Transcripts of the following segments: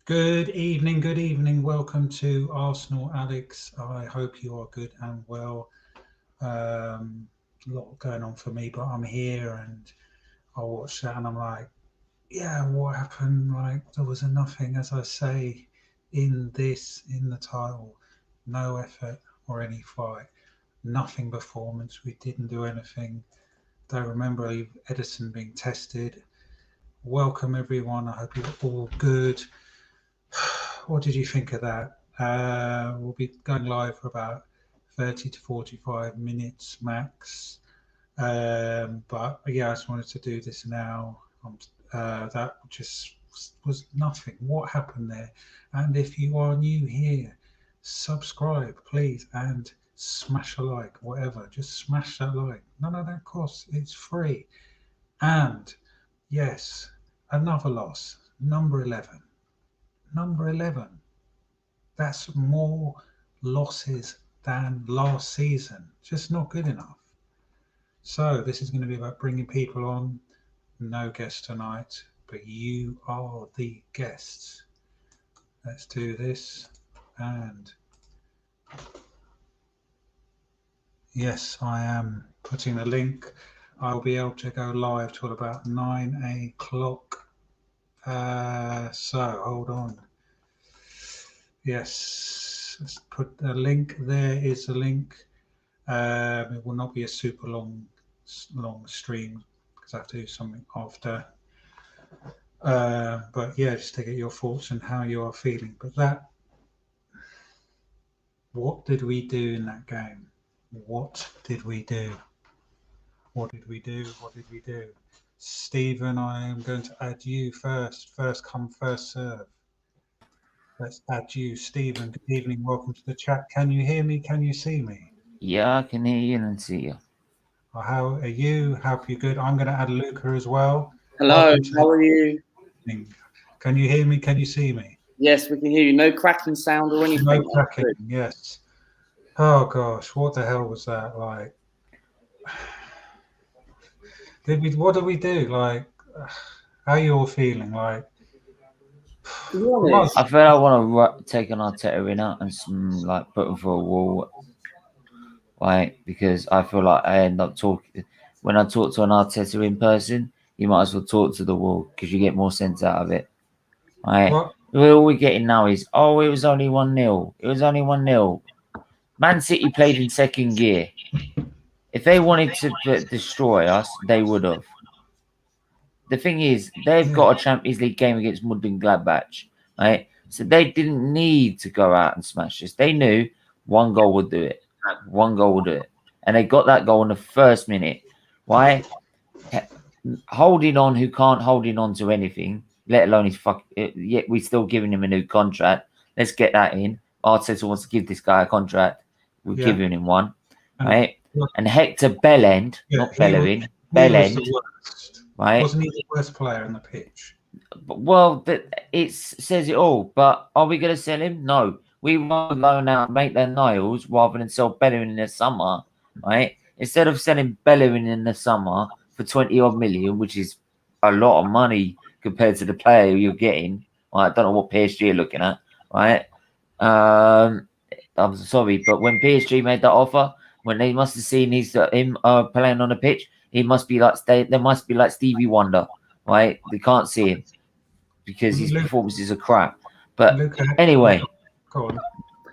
Good evening. Welcome to Arsenal, Alex. I hope you are good and well. A lot going on for me, but I'm here and I watched that and I'm like, yeah, what happened? Like, there was a nothing, as I say, in the title. No effort or any fight. Nothing performance. We didn't do anything. Don't remember Edison being tested. Welcome, everyone. I hope you're all good. What did you think of that? We'll be going live for about 30 to 45 minutes max. But yeah, I just wanted to do this now. That just was nothing. What happened there? And if you are new here, subscribe, please, and smash a like, whatever. Just smash that like. None of that costs. It's free. And yes, another loss. Number 11. Number 11. That's more losses than last season. Just not good enough. So this is going to be about bringing people on. No guests tonight, but you are the guests. Let's do this. And yes, I am putting a link. I'll be able to go live till about 9 o'clock. So hold on. Yes, let's put the link. There is a link. It will not be a super long stream because I have to do something after. But yeah, just to get your thoughts and how you are feeling. But what did we do in that game? What did we do? What did we do? What did we do? Stephen, I am going to add you first. First come, first serve. Let's add you. Stephen, good evening. Welcome to the chat. Can you hear me? Can you see me? Yeah, I can hear you and see you. How are you? Hope you're good. I'm going to add Luca as well. Hello, Welcome to the how are you? evening. Can you hear me? Can you see me? Yes, we can hear you. No cracking sound or No anything. cracking. Yes. Oh gosh, what the hell was that like? Did we? What did we do? Like, how you all feeling? Like, To be come on. honest, I feel I want to take an Arteta in and like put him for a wall, right? Because I feel like I end up talking when I talk to an Arteta in person. You might as well talk to the wall because you get more sense out of it, right? What? All we're getting now is it was only 1-0. It was only 1-0. Man City played in second gear. If they wanted to destroy us, they would have. The thing is, they've Yeah. got a Champions League game against Mönchengladbach, right? So they didn't need to go out and smash us. They knew one goal would do it. One goal would do it. And they got that goal in the first minute. Why? Holding on who can't holding on to anything, let alone his yet we're still giving him a new contract. Let's get that in. Arteta wants to give this guy a contract. We're Yeah. giving him one, And right? And Hector Bellend, yeah, not Bellerin, he was the Bellend, worst. right? Wasn't he the worst player on the pitch? Well, it says it all. But are we going to sell him? No. We rather loan out Maitland Niles rather than sell Bellerin in the summer, right? Instead of selling Bellerin in the summer for 20 odd million, which is a lot of money compared to the player you're getting. Right? I don't know what PSG are looking at, right? Um, I'm sorry, but when PSG made that offer, when they must have seen him playing on the pitch, he must be like they must be like Stevie Wonder, right? They can't see him because his Luke, performances are crap. But Luca, Luca, anyway, go on,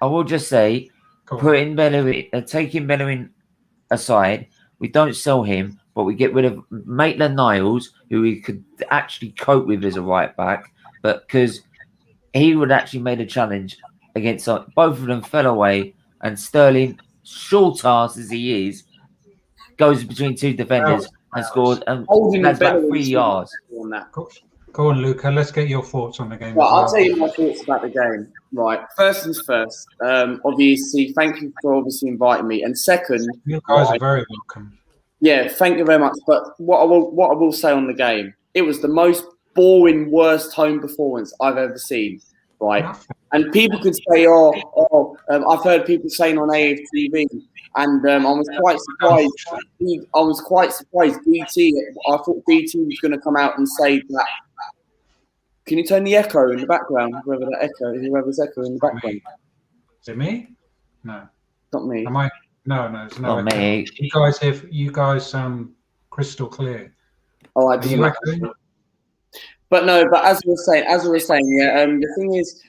I will just say, go on. taking Bellerin aside, we don't sell him, but we get rid of Maitland Niles, who we could actually cope with as a right back, but because he would actually made a challenge against both of them fell away, and Sterling, short ass as he is, goes between two defenders and Hours. scored, and holding that's and about Bellerin 3 yards. on that. Go on, Luca. Let's get your thoughts on the game Well, as I'll well. tell you my thoughts about the game. Right, first things first. Obviously, thank you for obviously inviting me. And second, You guys are very welcome. yeah, thank you very much. But what I will say on the game, it was the most boring, worst home performance I've ever seen. Right, Nothing. and people could say, I've heard people saying on AFTV, and I was quite surprised. I was quite surprised. DT, I thought DT was going to come out and say that Can you turn the echo in the background? Whoever's echo in the background. Is it me? No. Not me. Am I? No, it's no. Not me. You guys sound crystal clear. Oh, I Are you echoing? But as we were saying, yeah. The thing is,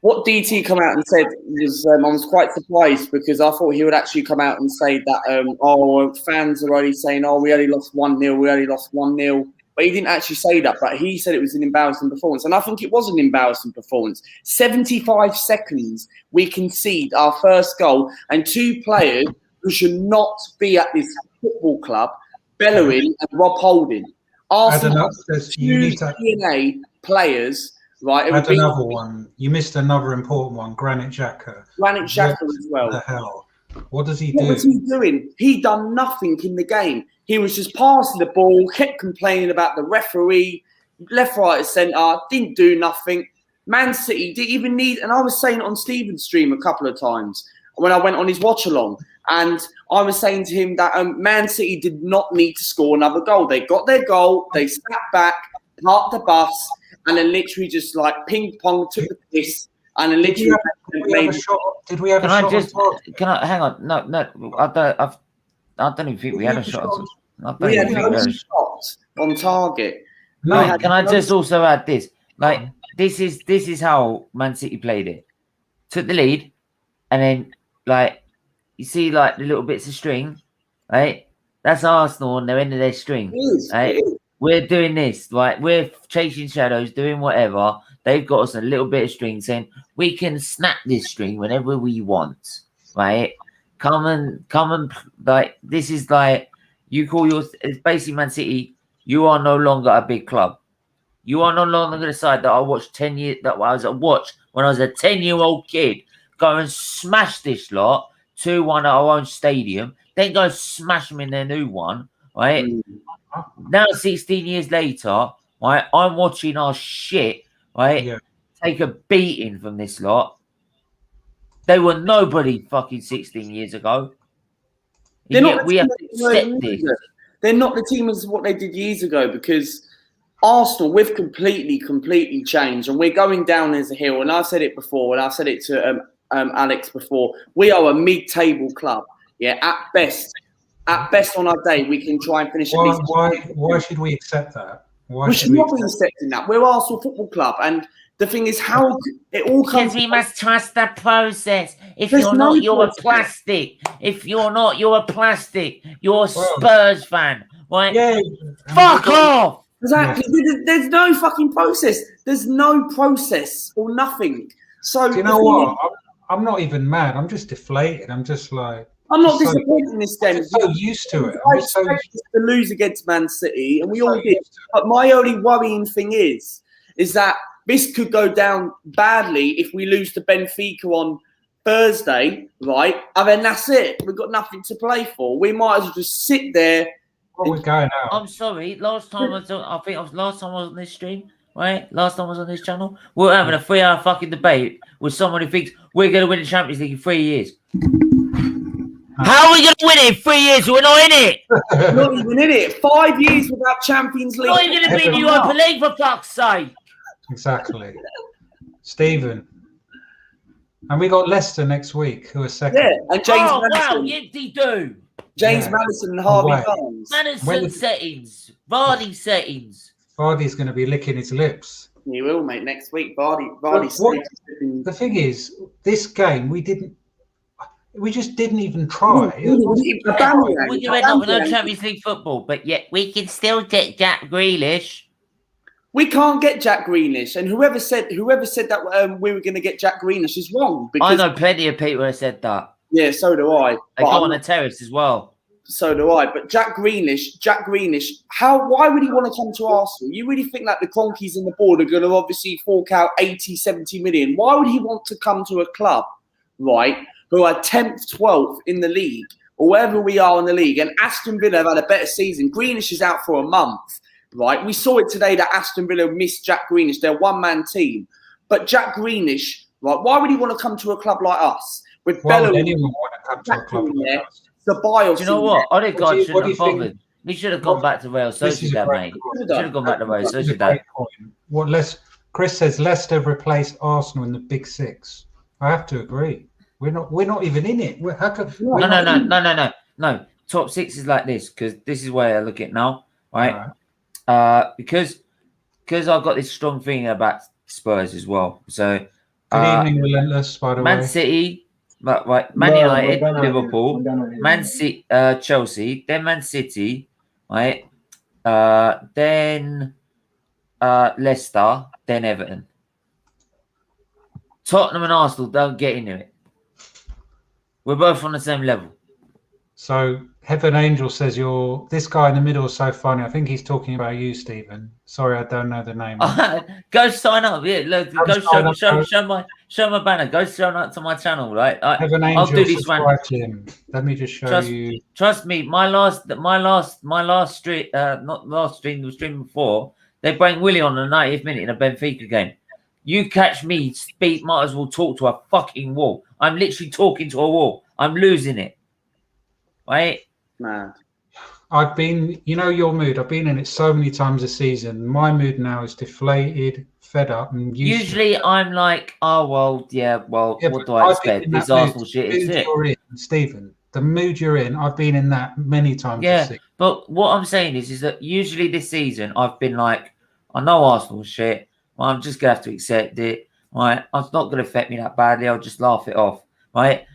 what DT come out and said was, I was quite surprised because I thought he would actually come out and say that, fans are already saying, we only lost 1-0, But he didn't actually say that, but he said it was an embarrassing performance. And I think it was an embarrassing performance. 75 seconds, we concede our first goal, and two players who should not be at this football club, Bellerin and Rob Holding. Arsenal you need to DNA players, right? Add another one. You missed another important one, Granit Xhaka. Granit Xhaka as well. What the hell? What does he do? What was he doing? He done nothing in the game. He was just passing the ball, kept complaining about the referee, left, right, and centre, didn't do nothing. Man City didn't even need, and I was saying it on Stephen's stream a couple of times when I went on his watch along, and I was saying to him that Man City did not need to score another goal. They got their goal, they sat back, parked the bus, and then literally just like ping pong took the piss, and then literally Did we have a shot? Can I hang on? No, I don't even think we had a shot. We had no shot on target. No, can I just also add this? Like, this is how Man City played it. Took the lead, and then like you see like the little bits of string, right? That's Arsenal and they're end of their string. Right? We're doing this, like we're chasing shadows, doing whatever. They've got us a little bit of string saying we can snap this string whenever we want, right? Come and like this is like you call it's basically Man City. You are no longer a big club. You are no longer the side that I watched 10 years that I was watched when I was a 10-year-old kid go and smash this lot 2-1 at our own stadium, then go smash them in their new one, right? Now 16 years later, right, I'm watching our shit, right? Take a beating from this lot. They were nobody fucking 16 years ago. We have to accept this. They're not the team as what they did years ago because Arsenal, we've completely changed and we're going down as a hill. And I've said it before, and I've said it to Alex before. We are a mid-table club. Yeah, at best on our day, we can try and finish. Why should we accept that? We should not be accepting that. We're Arsenal Football Club, and the thing is, how it all comes. Because we must trust the process. If you're not, you're a plastic. If you're not, you're a plastic. You're a Spurs fan, right? Yeah. Fuck off. Exactly. There's no fucking process. There's no process or nothing. So do you know what? I'm not even mad. I'm just deflated. I'm just like. I'm not disappointed in this game. I'm so used to it. I expected to lose against Man City, and we all did. But my only worrying thing is that this could go down badly if we lose to Benfica on Thursday, right? And then that's it. We've got nothing to play for. We might as well just sit there. We're going out. I'm sorry. Last time I was on this stream, right? Last time I was on this channel, we were having a 3-hour fucking debate with someone who thinks we're going to win the Champions League in 3 years. How are we going to win it in 3 years? We're not in it. Not even in it. 5 years without Champions League. Not even going to be in the Europa League, for fuck's sake. Exactly. Stephen. And we got Leicester next week, who are second. Yeah, and James Madison. Wow, yes, they do. James Madison and Harvey Barnes. Madison settings. Vardy settings. Vardy's going to be licking his lips. He will, mate, next week. Vardy. The thing is, this game, we just didn't even try. We went up with no Champions League football, but yet we can still get Jack Grealish. We can't get Jack Grealish, and whoever said that we were going to get Jack Grealish is wrong. I know plenty of people who have said that. Yeah, so do I. They go on the terrace as well. So do I. But Jack Grealish, why would he want to come to Arsenal? You really think that the Cronkies and the board are going to obviously fork out 80, 70 million? Why would he want to come to a club, right, who are 10th, 12th in the league, or wherever we are in the league, and Aston Villa have had a better season? Grealish is out for a month, right? We saw it today that Aston Villa missed Jack Grealish. They're a one-man team. But Jack Grealish, right, why would he want to come to a club like us? With Bellerin, anyone want to come to a club like us? Do you know what? Odegaard shouldn't have bothered. He should have gone back to Real Sociedad, mate. Should have gone back to Real Sociedad. Well, Chris says Leicester replaced Arsenal in the Big Six. I have to agree. We're not even in it. How come, No. Top six is like this because this is where I look at now, right? Because I've got this strong feeling about Spurs as well. So Good evening, Relentless, by the Man way. City, right? Man United, Liverpool, Man City, Chelsea, then Man City, right? Then Leicester, then Everton. Tottenham and Arsenal don't get into it. We're both on the same level. So Heaven Angel says this guy in the middle is so funny. I think he's talking about you, Stephen. Sorry, I don't know the name. Go sign up. Yeah, look, show my banner. Go sign up to my channel, right? Heaven Angel, I'll do this one. Let me just show you. Trust me, my last stream, not last stream, the stream before, they bring Willie on the 90th minute in a Benfica game. You catch me might as well talk to a fucking wall. I'm literally talking to a wall. I'm losing it. Right? Man. I've been, your mood. I've been in it so many times this season. My mood now is deflated, fed up, and usually I'm like, oh well, what do I expect? This Arsenal shit is it. Stephen, the mood you're in, I've been in that many times. Yeah, but what I'm saying is that usually this season I've been like, I know Arsenal shit. Well, I'm just gonna have to accept it. Right? It's not gonna affect me that badly. I'll just laugh it off. Right?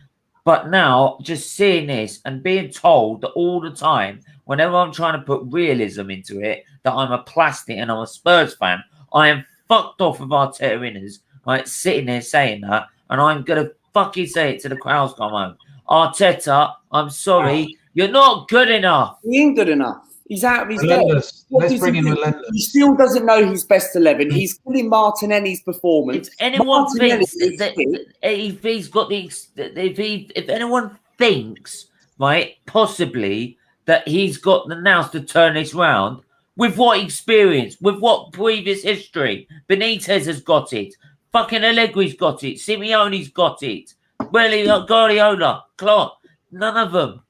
But now, just seeing this and being told that all the time, whenever I'm trying to put realism into it, that I'm a plastic and I'm a Spurs fan, I am fucked off with Arteta winners, right? Sitting there saying that, and I'm going to fucking say it to the crowds come home. Arteta, I'm sorry, you're not good enough. He ain't good enough. He's out of his depth. Let's bring in Relentless. He still doesn't know his best 11. He's killing Martinelli's performance. If anyone thinks that if he's got if anyone thinks, right, possibly that he's got the nous to turn this round, with what experience, with what previous history? Benitez has got it. Fucking Allegri's got it. Simeone's got it. Guardiola, Klopp, none of them.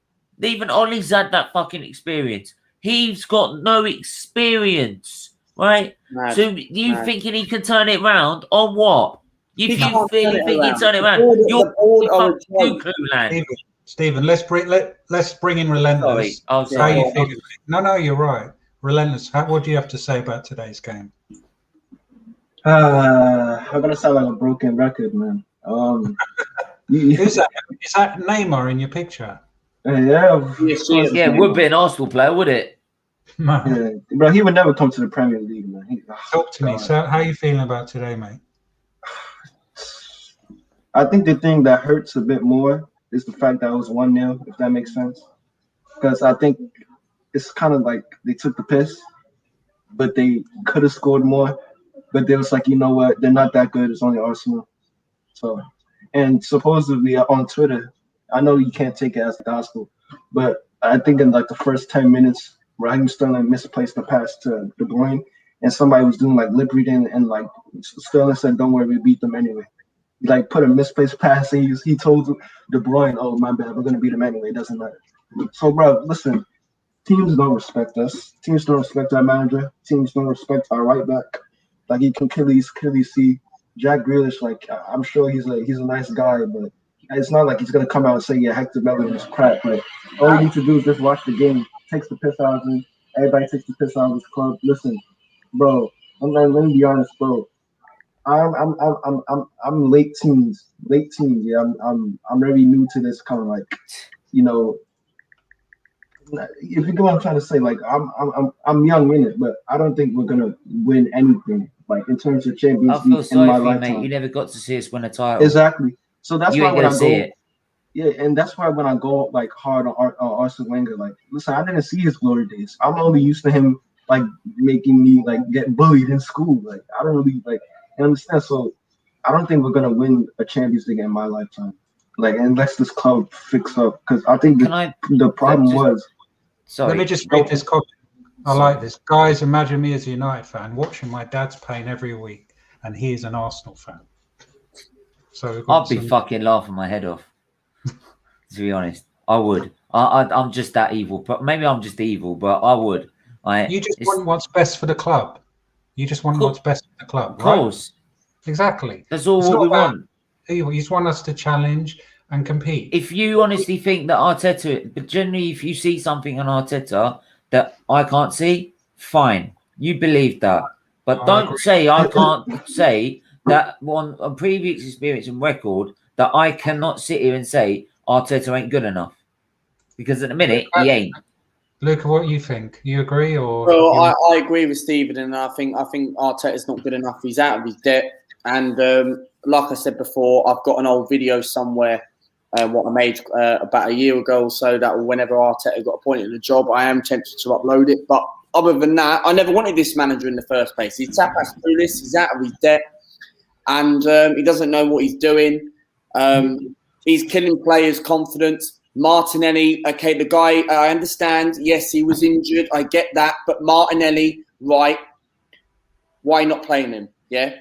Even Ollie's had that fucking experience. He's got no experience, right? Mad, so you thinking he can turn it round on what? You think he can turn it around? You're Stephen, let's bring in Relentless. Sorry. How you feeling? No, you're right. Relentless. What do you have to say about today's game? I'm gonna sound like a broken record, man. Is that Neymar in your picture? Yeah, it would be an Arsenal player, would it? Yeah, bro, he would never come to the Premier League, man. Talk to me. So, how are you feeling about today, mate? I think the thing that hurts a bit more is the fact that it was 1-0, if that makes sense. Because I think it's kind of like they took the piss, but they could have scored more. But they was like, you know what? They're not that good. It's only Arsenal. So, and supposedly on Twitter, I know you can't take it as gospel, but I think in like the first 10 minutes, Raheem Sterling misplaced the pass to De Bruyne, and somebody was doing like lip reading, and like Sterling said, "Don't worry, we beat them anyway." He like put a misplaced pass, and he told De Bruyne, "Oh my bad, we're gonna beat them anyway. It doesn't matter." So, bro, listen, teams don't respect us. Teams don't respect our manager. Teams don't respect our right back. Like you can clearly see Jack Grealish. Like I'm sure he's a nice guy, but it's not like he's gonna come out and say, "Yeah, Hector Bellerin is crap." But all you need to do is just watch the game. Takes the piss out of him. Everybody takes the piss out of his club. Listen, bro. Let me be honest, bro. I'm late teens. Yeah, I'm very new to this kind of like, if you get what I'm trying to say, like I'm young in it, but I don't think we're gonna win anything like in terms of Champions League in my lifetime. Mate. You never got to see us win a title. Exactly. So that's why when I go, it. Yeah, and that's why when I go like hard on Arsene Wenger, like, listen, I didn't see his glory days. I'm only used to him like making me like get bullied in school. Like I don't really like understand. So I don't think we're gonna win a Champions League in my lifetime. Like unless this club fix up, because I think the problem was. Sorry. Let me just read this comment. I like this. Guys, imagine me as a United fan watching my dad's pain every week, and he is an Arsenal fan. So I'd be fucking laughing my head off. To be honest, I would. I'm just that evil. But maybe I'm just evil, but I would. You just want what's best for the club. You just want what's best for the club, Of right? course. Exactly. That's all It's what not we about- want. You just want us to challenge and compete. If you honestly think that Arteta, but generally, if you see something on Arteta that I can't see, fine, you believe that. But I don't agree. say I can't say that on previous experience and record that I cannot sit here and say Arteta ain't good enough. Because at the minute, he ain't. Luca, what do you think? You agree or? Well, I agree with Stephen, and I think Arteta's not good enough. He's out of his depth, and like I said before, I've got an old video somewhere, what I made about a year ago or so. That whenever Arteta got appointed to the job, I am tempted to upload it. But other than that, I never wanted this manager in the first place. He's tapas clueless. He's out of his depth, and he doesn't know what he's doing. He's killing players' confidence. Martinelli, okay, the guy, I understand. Yes, he was injured. I get that. But Martinelli, right, why not playing him? Yeah?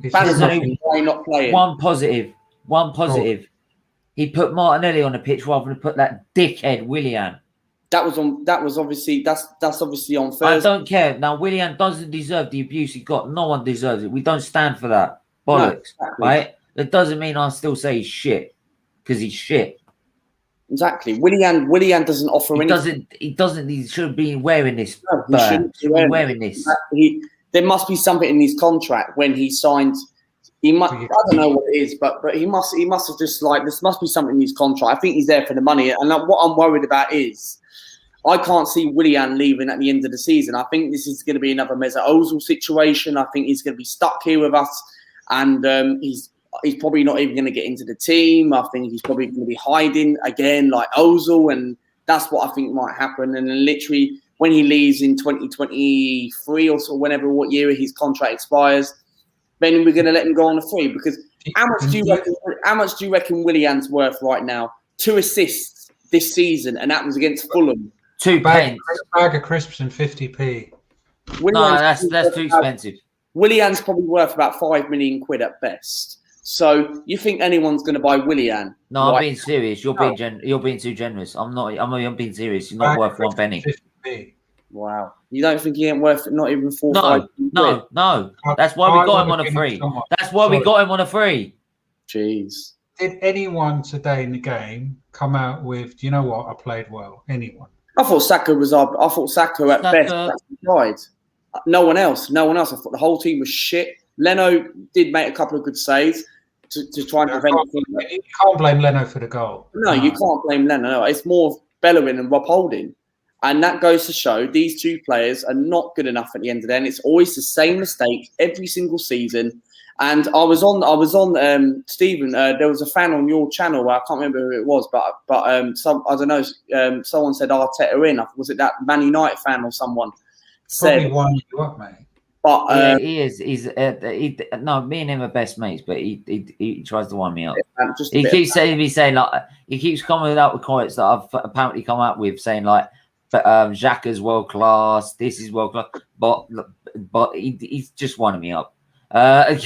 It's Fans, just nothing. why not playing? One positive. He put Martinelli on the pitch rather than put that dickhead Willian. That was obviously that's obviously on I Thursday. don't care. Now, Willian doesn't deserve the abuse he got. No one deserves it. We don't stand for that. Bollocks. No, exactly. Right? That doesn't mean I still say he's shit. Because he's shit. Exactly. Willian doesn't offer anything. He should have been wearing this. No, he shouldn't be wearing this. There must be something in his contract when he signed. He must. I don't know what it is, but he must have just like this must be something in his contract. I think he's there for the money, and what I'm worried about is I can't see Willian leaving at the end of the season. I think this is going to be another Mesut Ozil situation. I think he's going to be stuck here with us, and he's probably not even going to get into the team. I think he's probably going to be hiding again like Ozil, and that's what I think might happen. And then literally when he leaves in 2023 or so, what year his contract expires, then we're going to let him go on a free. Because how much do you reckon Willian's worth right now? 2 assists this season, and that was against Fulham. 2 pence. Bag of crisps and 50p. No, that's too expensive. Willian's probably worth about £5 million at best. So you think anyone's going to buy Willian? No, I'm being serious. You're being too generous. I'm being serious. You're not worth 1 penny. 50p. Wow. You don't think he ain't worth not even 4 No. That's why we got him on a free. That's why we got him on a free. Jeez. Did anyone today in the game come out with, do you know what, I played well? Anyone? I thought Saka at best tried. No one else. I thought the whole team was shit. Leno did make a couple of good saves to try and prevent. You can't blame Leno for the goal. No, you can't blame Leno. No. It's more Bellerin and Rob Holding. And that goes to show these two players are not good enough at the end of the day. And it's always the same mistake every single season. And I was on Stephen. There was a fan on your channel. I can't remember who it was, but I don't know. Someone said Arteta in. Was it that Man United fan or someone? Probably wind you up, mate. But yeah, he is. No, me and him are best mates, but he tries to wind me up. He keeps saying like he keeps coming out with comments that I've apparently come out with saying like, Xhaka's world class. This is world class, but he's just winding me up. But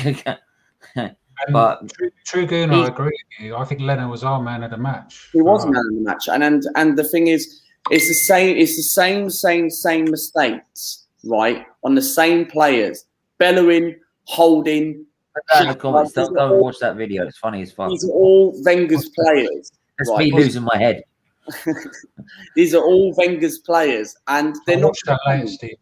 True Goon, I agree with you. I think Leno was our man of the match. He was man of the match, and the thing is, it's the same mistakes, right? On the same players, Bellerin, Holding. In the comments, go and watch that video. It's funny as fuck. These are all Wenger's players. That's me losing my head. These are all Wenger's players, and they're not. That later, Steve.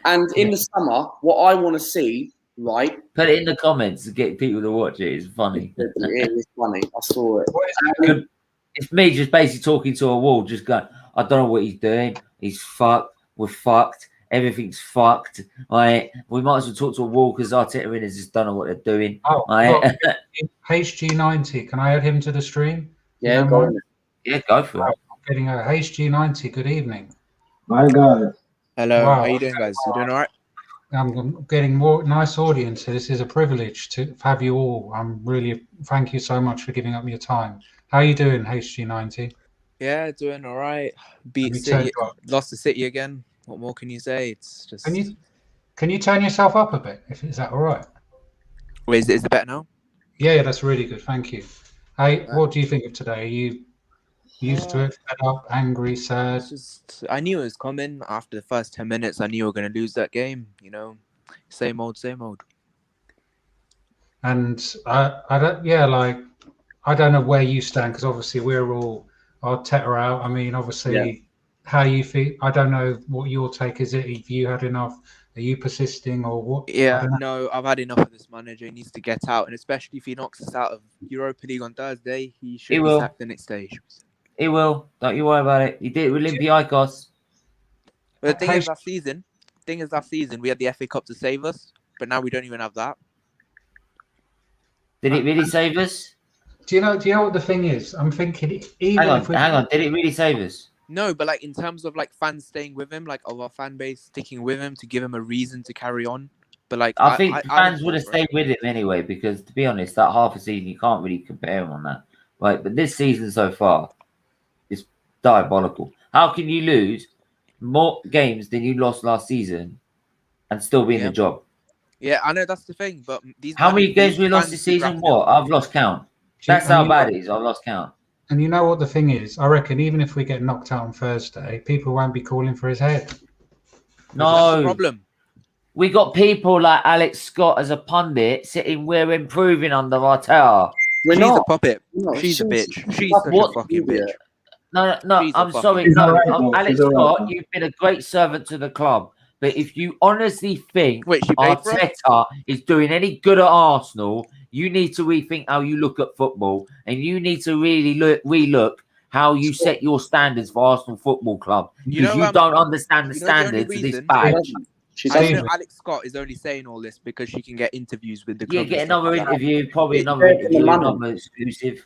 And in the summer, what I want to see, right? Put it in the comments to get people to watch it. It's funny. It is funny. I saw it. It's me just basically talking to a wall, just going, I don't know what he's doing. He's fucked. We're fucked. Everything's fucked. Right? We might as well talk to a wall because Arteta and just don't know what they're doing. Oh, right? HG90. Can I add him to the stream? Yeah, go on. Yeah, go for it. I'm getting a HG90. Good evening. My God. Hello. Wow. How you doing, guys? You doing all right? I'm getting more nice audience. This is a privilege to have you all. Thank you so much for giving up your time. How are you doing, HG90? Yeah, doing all right. Beat City, lost to City again. What more can you say? It's just. Can you turn yourself up a bit? Is that all right? Wait, is it better now? Yeah, that's really good. Thank you. Hey, what do you think of today? Are you used to it? Fed up? Angry? Sad? I knew it was coming after the first 10 minutes. I knew we were going to lose that game. You know, Same old, same old. And I don't, yeah, like I don't know where you stand because obviously we're all Arteta out. I mean, obviously, how you feel. I don't know what your take is. If you had enough, are you persisting or what? Yeah, no, I've had enough of this manager. He needs to get out, and especially if he knocks us out of Europa League on Thursday, he should be sacked the next stage. He will. Don't you worry about it. He did it with Olympiacos. But the thing is, last season we had the FA Cup to save us, but now we don't even have that. Did it really save us? Do you know what the thing is? I'm thinking hang on. Did it really save us? No, but like in terms of like fans staying with him, like of our fan base sticking with him to give him a reason to carry on. But like I think fans would have stayed with him anyway, because to be honest, that half a season you can't really compare him on that. Right, but this season so far is diabolical. How can you lose more games than you lost last season and still be in the job? Yeah, I know that's the thing, but how many games we lost this season? What? I've lost count. That's how bad it is. I've lost count. And you know what the thing is? I reckon even if we get knocked out on Thursday, people won't be calling for his head. No that's the problem. We got people like Alex Scott as a pundit sitting. We're improving under Arteta. She's a puppet. She's a bitch. She's such a fucking bitch. No. I'm sorry. No, Alex Scott, you've been a great servant to the club. But if you honestly think Arteta is doing any good at Arsenal, you need to rethink how you look at football, and you need to really relook how you set your standards for Arsenal Football Club, because you don't understand the standards of this badge. I know Alex Scott is only saying all this because she can get interviews with the club. Yeah, get another interview, probably another interview, another exclusive.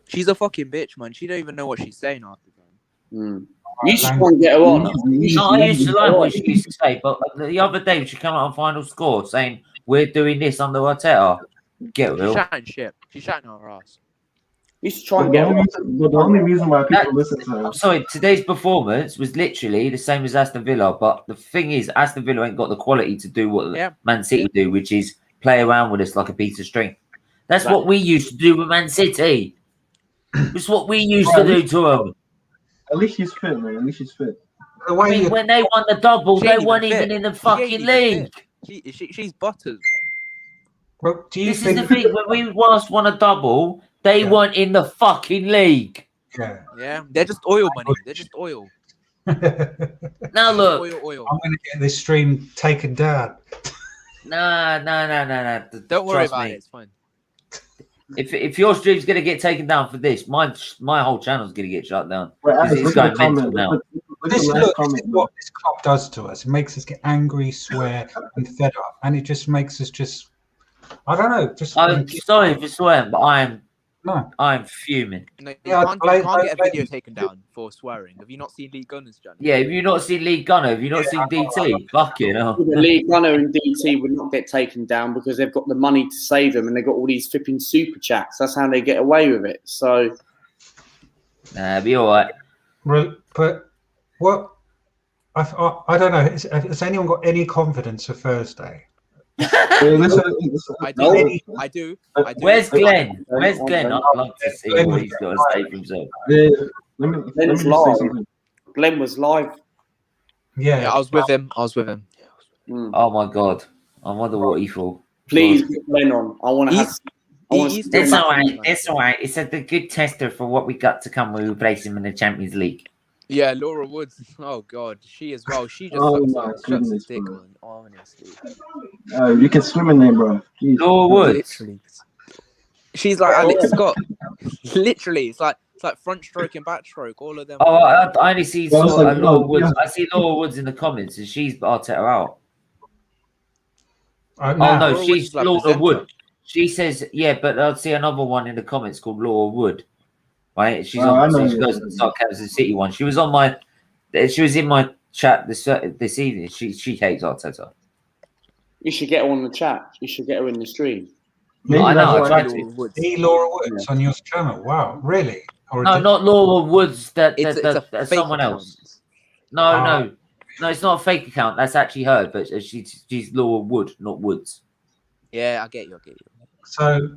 She's a fucking bitch, man. She don't even know what she's saying half the time. You just want to get her on. I used to like what she used to say, but the other day she came out on Final Score saying we're doing this under Arteta. Get real. She's chatting shit. She's chatting our ass. You should try and get her on. The only reason why people listen to her. I'm sorry, today's performance was literally the same as Aston Villa, but the thing is, Aston Villa ain't got the quality to do what Man City do, which is play around with us like a piece of string. That's what we used to do with Man City. It's what we used to do to them. At least she's fit, man. At least she's fit. I mean, when they won the double, they weren't even in the fucking league. She's butters. Well, this is the thing. When we last won a double, they weren't in the fucking league. Yeah, they're just oil money. They're just oil. Now look, oil. I'm going to get this stream taken down. No. Don't worry about it. It's fine. If your stream's gonna get taken down for this, my whole channel's gonna get shut down. It's going mental now. This is what this club does to us. It makes us get angry, swear, and fed up, and it just makes us I don't know. I'm sorry for swearing, but I'm fuming. No, you can't get a video taken down for swearing. Have you not seen League Gunners, Johnny? Yeah, have you not seen League Gunner? Have you not seen DT? Fucking hell. The League Gunner and DT would not get taken down because they've got the money to save them, and they've got all these flipping super chats. That's how they get away with it. So, be all right. But what? I don't know. Has anyone got any confidence for Thursday? I do. Where's Glenn? Where's Glenn? I'd love to see what he's got to say for himself. Glenn was live. Yeah, I was with him. Oh my god! I wonder what he thought. Please get Glenn on. I want to have. It's all right. It's all right. It's a good tester for what we got to come when we place him in the Champions League. Yeah, Laura Woods. Oh God, she as well. She just sucks his dick on. Honestly. You can swim in there, bro. Jeez. Laura Woods. Literally. She's like Alex Scott. Literally, it's like front stroke and back stroke. All of them. Oh, I only see Laura Woods. I see Laura Woods in the comments, and she's Arteta out. No, she's Laura Wood. She says, yeah, but I'll see another one in the comments called Laura Wood. Right, she goes to the Kansas City one. She was in my chat this evening. She hates Arteta. You should get her on the chat. You should get her in the stream. I know. I tried to. See Laura Woods on your channel. Wow, really? No, not Laura Woods. That's someone else. No, it's not a fake account. That's actually her, but she's Laura Wood, not Woods. Yeah, I get you. So.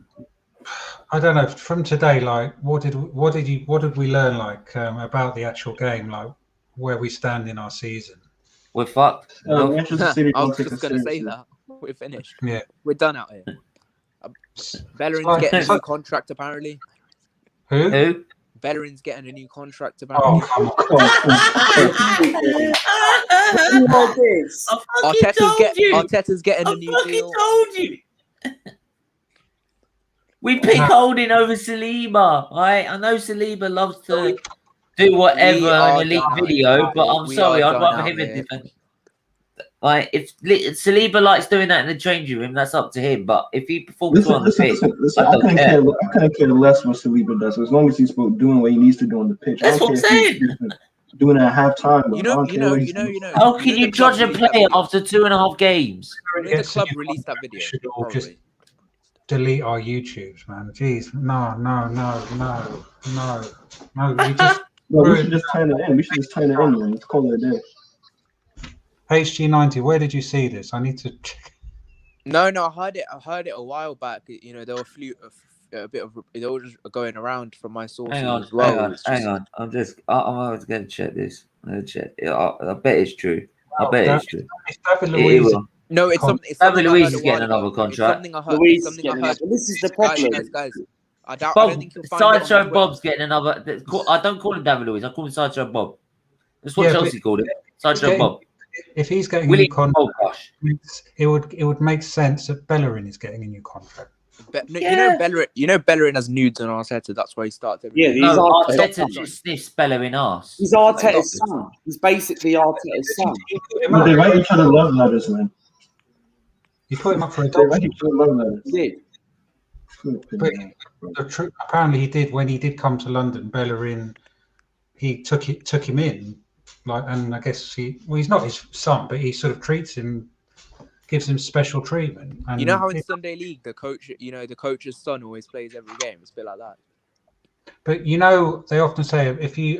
I don't know. From today, like, what did we learn, like, about the actual game, like, where we stand in our season? We're fucked. Manchester City I don't was take just us gonna say seriously. that. We're finished. Yeah. We're done out here. Bellerin's getting a new contract apparently. Who? Who? Bellerin's getting a new contract Oh, apparently. come on. Like this. I fucking told you. Arteta's getting a I new fucking deal. told you. We pick Holding over Saliba, right? I know Saliba loves to do whatever We in are a league done. video, but I'm We sorry, are I'd done rather out him in here. defense. Like, if Saliba likes doing that in the changing room, that's up to him. But if he performs well on the pitch, Listen, I don't care. I couldn't care less what Saliba does, as long as he's doing what he needs to do on the pitch. That's I don't what I'm care if saying. he's doing it at halftime. You know. How can you judge a player after 2.5 games? The club released that video. Should all just Probably. delete our YouTubes, man. Jeez, no. We just No, we should just turn it in. We should just turn it in, man. Let's call it a day. HG90. Where did you see this? I need to check. No, I heard it a while back. You know, there were a bit of it was just going around from my sources as well. Hang on. I'm going to check this. I'm going to check. I bet it's true. I bet it's true. It's David Luiz. No, it's something. David I Luiz heard is a getting while another ago. contract. It's something I heard. Luiz Something is I getting heard. another. This is the problem. Guys. I Bob, don't think you'll find it on Sideshow Twitter. Bob's getting another. I don't call him David Luiz. I call him Sideshow Bob. That's what Yeah, Chelsea called it. Sideshow Bob. If he's getting a Willie new contract, Gosh. it would make sense that Bellerin is getting a new contract. You know Bellerin has nudes on Arteta. That's why he starts. Yeah, he's No, Arteta's Arteta just sniffs Bellerin ass. He's Arteta's son. He's basically Arteta's son. They write each other love letters, man. You put him up for They write adoption. each other love letters. Yeah. Apparently he did when he did come to London. Bellerin, he took him in, and I guess he's not his son, but he sort of treats him, gives him special treatment. And You know how in Sunday League the coach's son always plays every game. It's a bit like that. But they often say if you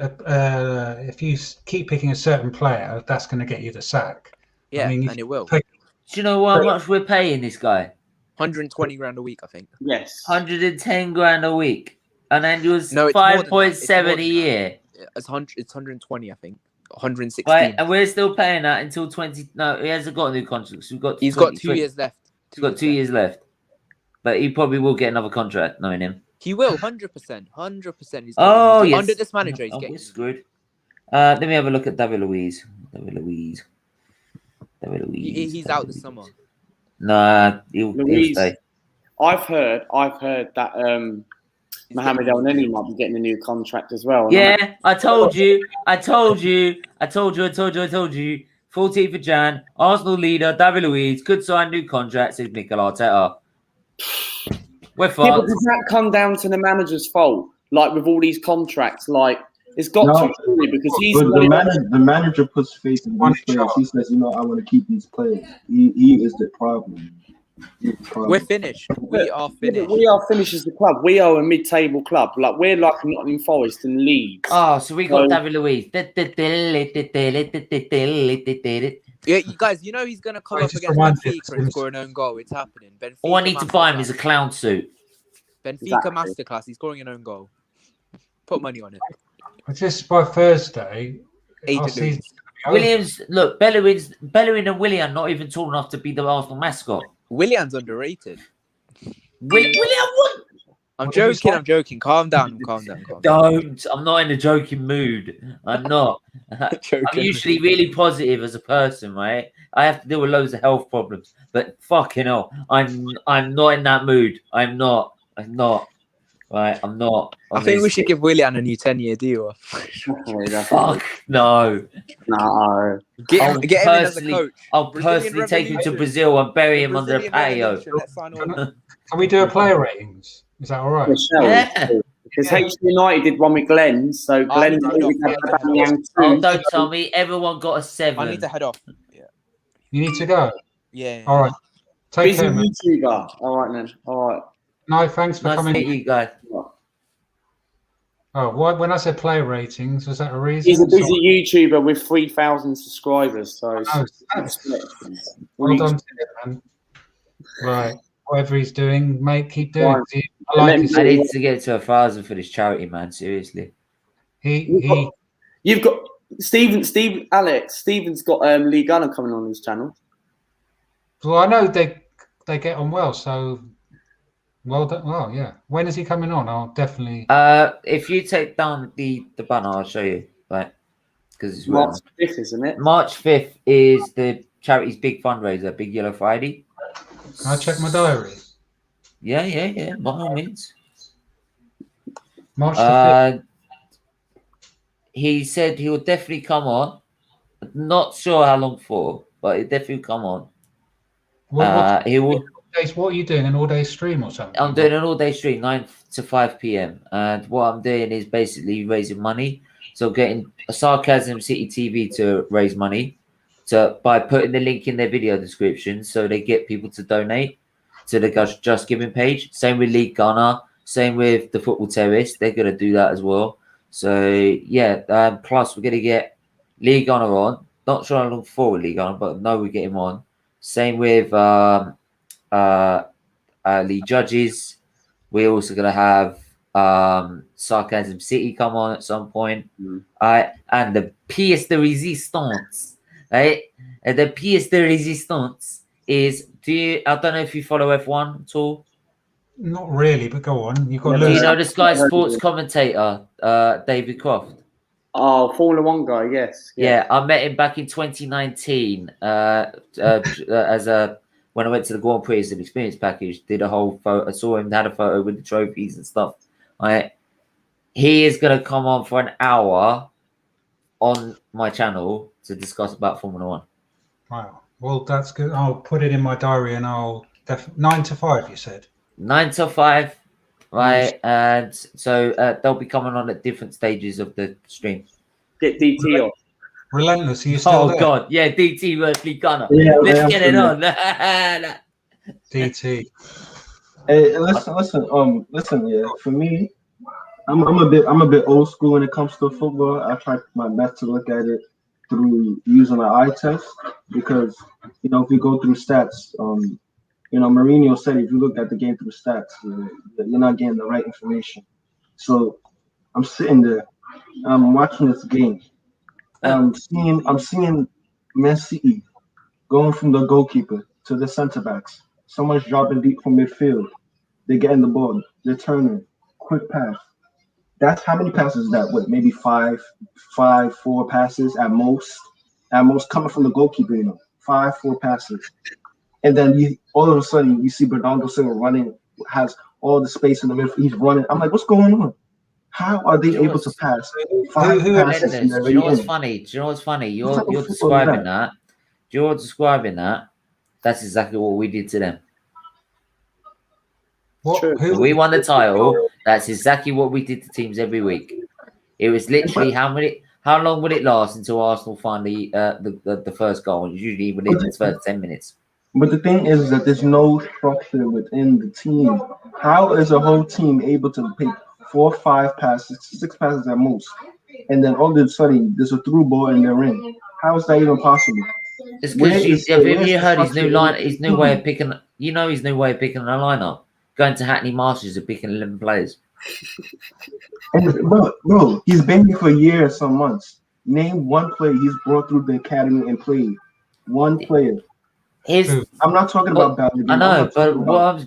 keep picking a certain player, that's going to get you the sack. Yeah, and it will. Do you know how much we're paying this guy? 120 grand a week, I think. Yes. 110 grand a week, and then it was No, it's more than that. 5.7 a year. It's 120, I think. 116. Right, and we're still paying that until 20. No, he hasn't got a new contract. So He's got 2 years left. He's got 2 years left, but he probably will get another contract, knowing him. He will, 100%. 100%. He's Oh, yes. Under this manager, he's Oh, getting we're screwed. Let me have a look at David Luiz. He's out this summer. Nah, he'll stay. I've heard that Mohamed El Neni might be getting a new contract as well. Yeah, I told you. 14th of Jan, Arsenal leader David Luiz could sign new contract, says Mikel Arteta. We're Yeah, but fucked. does that come down to the manager's fault? Like with all these contracts, like it's got to surely, because he's But the manager puts faith in these players. He says, I want to keep these players. He is the problem. We're finished. We are finished. We are finished as the club. We are a mid-table club. Like we're like Nottingham Forest and Leeds. Oh, so we got So- David Luiz. Yeah, you guys, he's going to come up just against remind me Benfica of and score an own goal. It's happening. Benfica All I need to buy him is a clown suit. Benfica Exactly. masterclass. He's scoring an own goal. Put money on it. Just by Thursday, Agent our season's Luiz. gonna be over. Williams, look, Bellerin and Willian not even tall enough to be the Arsenal mascot. Willian's underrated. William, what? I'm What did you joking. say? I'm joking. Calm down. Calm down. Don't. I'm not in a joking mood. I'm not. I'm usually really positive as a person, right? I have to deal with loads of health problems, but fucking hell, I'm not in that mood. I'm not. Right, I'm not. I think we should give Willian a new 10-year deal. Fuck no. No. Get him in as a coach. I'll Brazilian personally take him to Revolution. Brazil and bury him under a Brazilian patio. Revolution, let's sign all of them. Can we do a player ratings? Is that all right? Yeah. Because HC United did one with Glenn, so Glenn Oh, don't tell me. Everyone got a 7. I need to head off. Yeah. You need to go. Yeah. All right. Take Busy care, man. YouTuber. All right then. All right. No, thanks for Nice to coming. meet you guys. Oh, when I said player ratings, was that a reason? He's a busy YouTuber with 3,000 subscribers, so Oh, well done to him, man. Right. Whatever he's doing, mate, keep doing Right. it. I like his, I need to get to 1,000 for this charity, man. Seriously. he You've got Stephen's got Lee Gunner coming on his channel. Well, I know they get on well, so well done. Well, yeah. When is he coming on? I'll definitely. If you take down the banner, I'll show you. Right, because it's March 5th, isn't it? March 5th is the charity's big fundraiser, Big Yellow Friday. I'll check my diary. Yeah. By all means. March the 5th. He said he will definitely come on. Not sure how long for, but he'll definitely come on. He will. What are you doing? An all-day stream or something? I'm doing an all-day stream, 9 to 5 p.m. And what I'm doing is basically raising money. So getting a Sarcasm City TV to raise money by putting the link in their video description, so they get people to donate to the Just Giving page. Same with League Gunner. Same with the Football Terrorist. They're going to do that as well. So yeah. Plus we're going to get League Gunner on. Not sure how long for with League Gunner, but no, we get him on. Same with Lee Judges. We're also going to have Sarcasm City come on at some point. And the pièce de résistance, right? And the pièce de résistance is, I don't know if you follow F1 at all. Not really, but go on. You've got. Do you know the Sky Sports commentator, David Croft? Oh, Formula One guy, yes. Yeah, I met him back in 2019 when I went to the Grand Prix as an experience package. Did a whole photo. I saw him, had a photo with the trophies and stuff. He is going to come on for an hour on my channel to discuss about Formula One. Wow. Well, that's good. I'll put it in my diary, and I'll 9 to 5. You said 9 to 5, right? And so they'll be coming on at different stages of the stream. Get DT on. Relentless. Are you still there? God, yeah, DT versus Lee Gunner. Yeah, Let's get it on. DT. Hey, listen. Yeah, for me, I'm a bit old school when it comes to football. I try my best to look at it through using an eye test, because if we go through stats, Mourinho said if you look at the game through stats, you're not getting the right information. So I'm sitting there, I'm watching this game. I'm seeing Man City going from the goalkeeper to the center backs. Someone's dropping deep from midfield. They're getting the ball. They're turning. Quick pass. That's how many passes is that? What, maybe four passes at most? At most, coming from the goalkeeper, 4 passes. And then all of a sudden you see Bernardo Silva running, has all the space in the midfield. He's running. I'm like, what's going on? How are they able to pass 5 passes? Do you know what's funny? You're describing that. You're describing that. That's exactly what we did to them. We won the title. That's exactly what we did to teams every week. It was literally how long would it last until Arsenal finally the first goal? Usually within the first 10 minutes. But the thing is that there's no structure within the team. How is a whole team able to pick 4 or 5 passes, 6 passes at most, and then all of a sudden there's a through ball in their ring? How is that even possible? It's because you heard his new line, his new way of picking. His new way of picking a lineup. Going to Hackney Masters and picking 11 players. And bro, he's been here for a year and some months. Name one player he's brought through the academy and played. One player. I'm not talking about Balogun. I know, but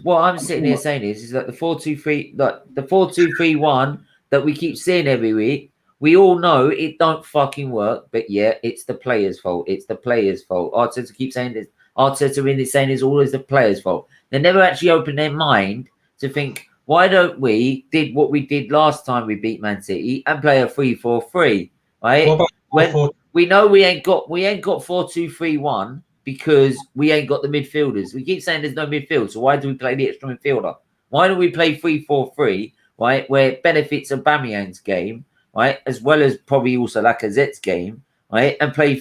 what I'm sitting here saying is that the 4-2-3, the 4-2-3-1 that we keep seeing every week, we all know it don't fucking work. But yeah, it's the players' fault. It's the players' fault. Arteta keeps saying this. Arteta really saying it's always the players' fault. They never actually open their mind to think, why don't we did what we did last time we beat Man City and play a 3-4-3, right? When we know we ain't got 4-2-3-1 because we ain't got the midfielders. We keep saying there's no midfield, so why do we play the extra midfielder? Why don't we play 3-4-3, right, where it benefits Aubameyang's game, right, as well as probably also Lacazette's game, right, and play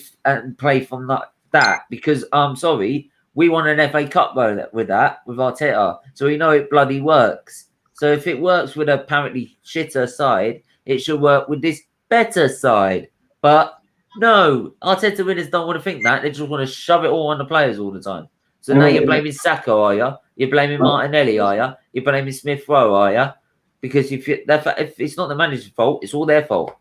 from that because I'm sorry, we won an FA Cup with Arteta, so we know it bloody works. So if it works with a apparently shitter side, it should work with this better side. But no, Arteta winners don't want to think that. They just want to shove it all on the players all the time. So now you're blaming Saka, are you? You're blaming Martinelli, are you? You're blaming Smith Rowe, are you? Because if it's not the manager's fault, it's all their fault.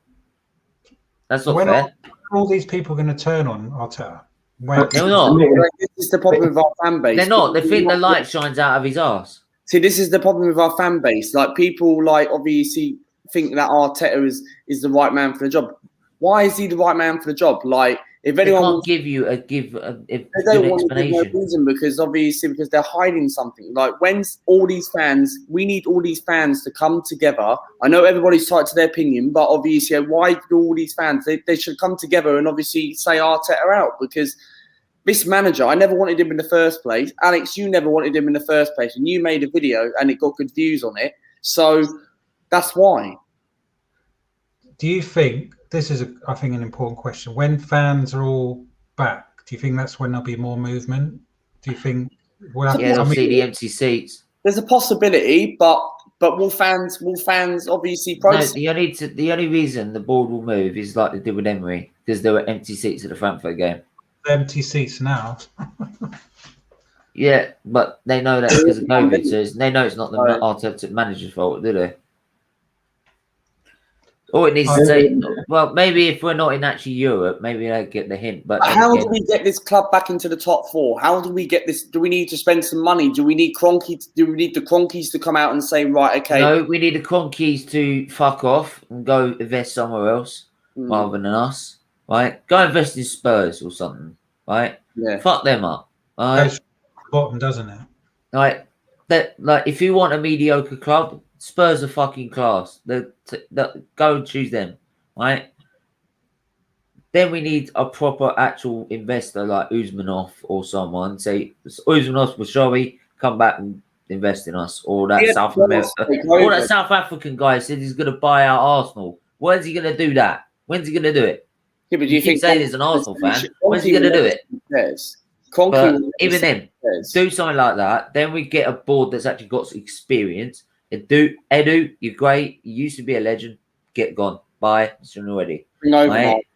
That's not When fair. are all these people going to turn on Arteta? But They're not. This is the problem with our fan base. They're not. They think the light shines out of his ass. See, this is the problem with our fan base. Like, people, like, obviously think that Arteta is the right man for the job. Why is he the right man for the job? Like, if They anyone can't wants, give you a they good don't want to give no explanation. reason, because they're hiding something. Like, when's all these fans? We need all these fans to come together. I know everybody's tied to their opinion, but obviously, why do all these fans? They should come together and obviously say Arteta out, because this manager, I never wanted him in the first place. Alex, you never wanted him in the first place, and you made a video and it got good views on it. So that's why. Do you think this is, I think, an important question? When fans are all back, do you think that's when there'll be more movement? Do you think we'll have? Yeah, they'll see the empty seats. There's a possibility, but will fans obviously No, protest? the only reason the board will move is like they did with Emery, because there were empty seats at the Frankfurt game. Empty seats now. Yeah, but they know that because of COVID, so they know it's not the Arteta manager's fault, do they? Or it needs to say, well, maybe if we're not in actually Europe, maybe I get the hint. But how do we get this club back into the top four? How do we get this? Do we need to spend some money? Do we need Kroenke? Do we need the Kroenkes to come out and say, right, okay? No, we need the Kroenkes to fuck off and go invest somewhere else rather than us, right? Go invest in Spurs or something, right? Yeah. Fuck them up, right? Goes bottom, doesn't it? Like that, like if you want a mediocre club, Spurs are fucking class. Go and choose them, right? Then we need a proper actual investor like Usmanov or someone. Say Usmanov, we're sorry, come back and invest in us. Or that South African guy said he's going to buy out Arsenal. When's he going to do that? When's he going to do it? Yeah, but do you think saying he's an Arsenal fan? When's he going to do it? But even then, do something like that. Then we get a board that's actually got experience. Edu, you're great. You used to be a legend. Get gone. Bye. It's already. Right?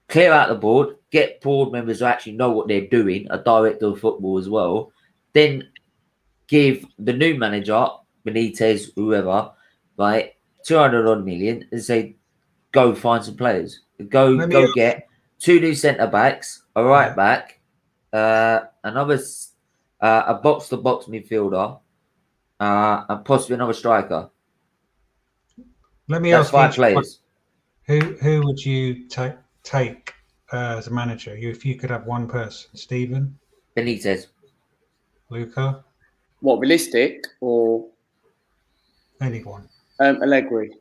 Clear out the board. Get board members who actually know what they're doing. A director of football as well. Then give the new manager, Benitez, whoever, right, 200 odd million, and say, go find some players. Go get 2 new centre backs, a right back, another a box to box midfielder, and possibly another striker. Let me ask 5 players. Who would you take as a manager? If you could have one person, Stephen, Benitez, Luca. What, realistic or anyone? Allegri.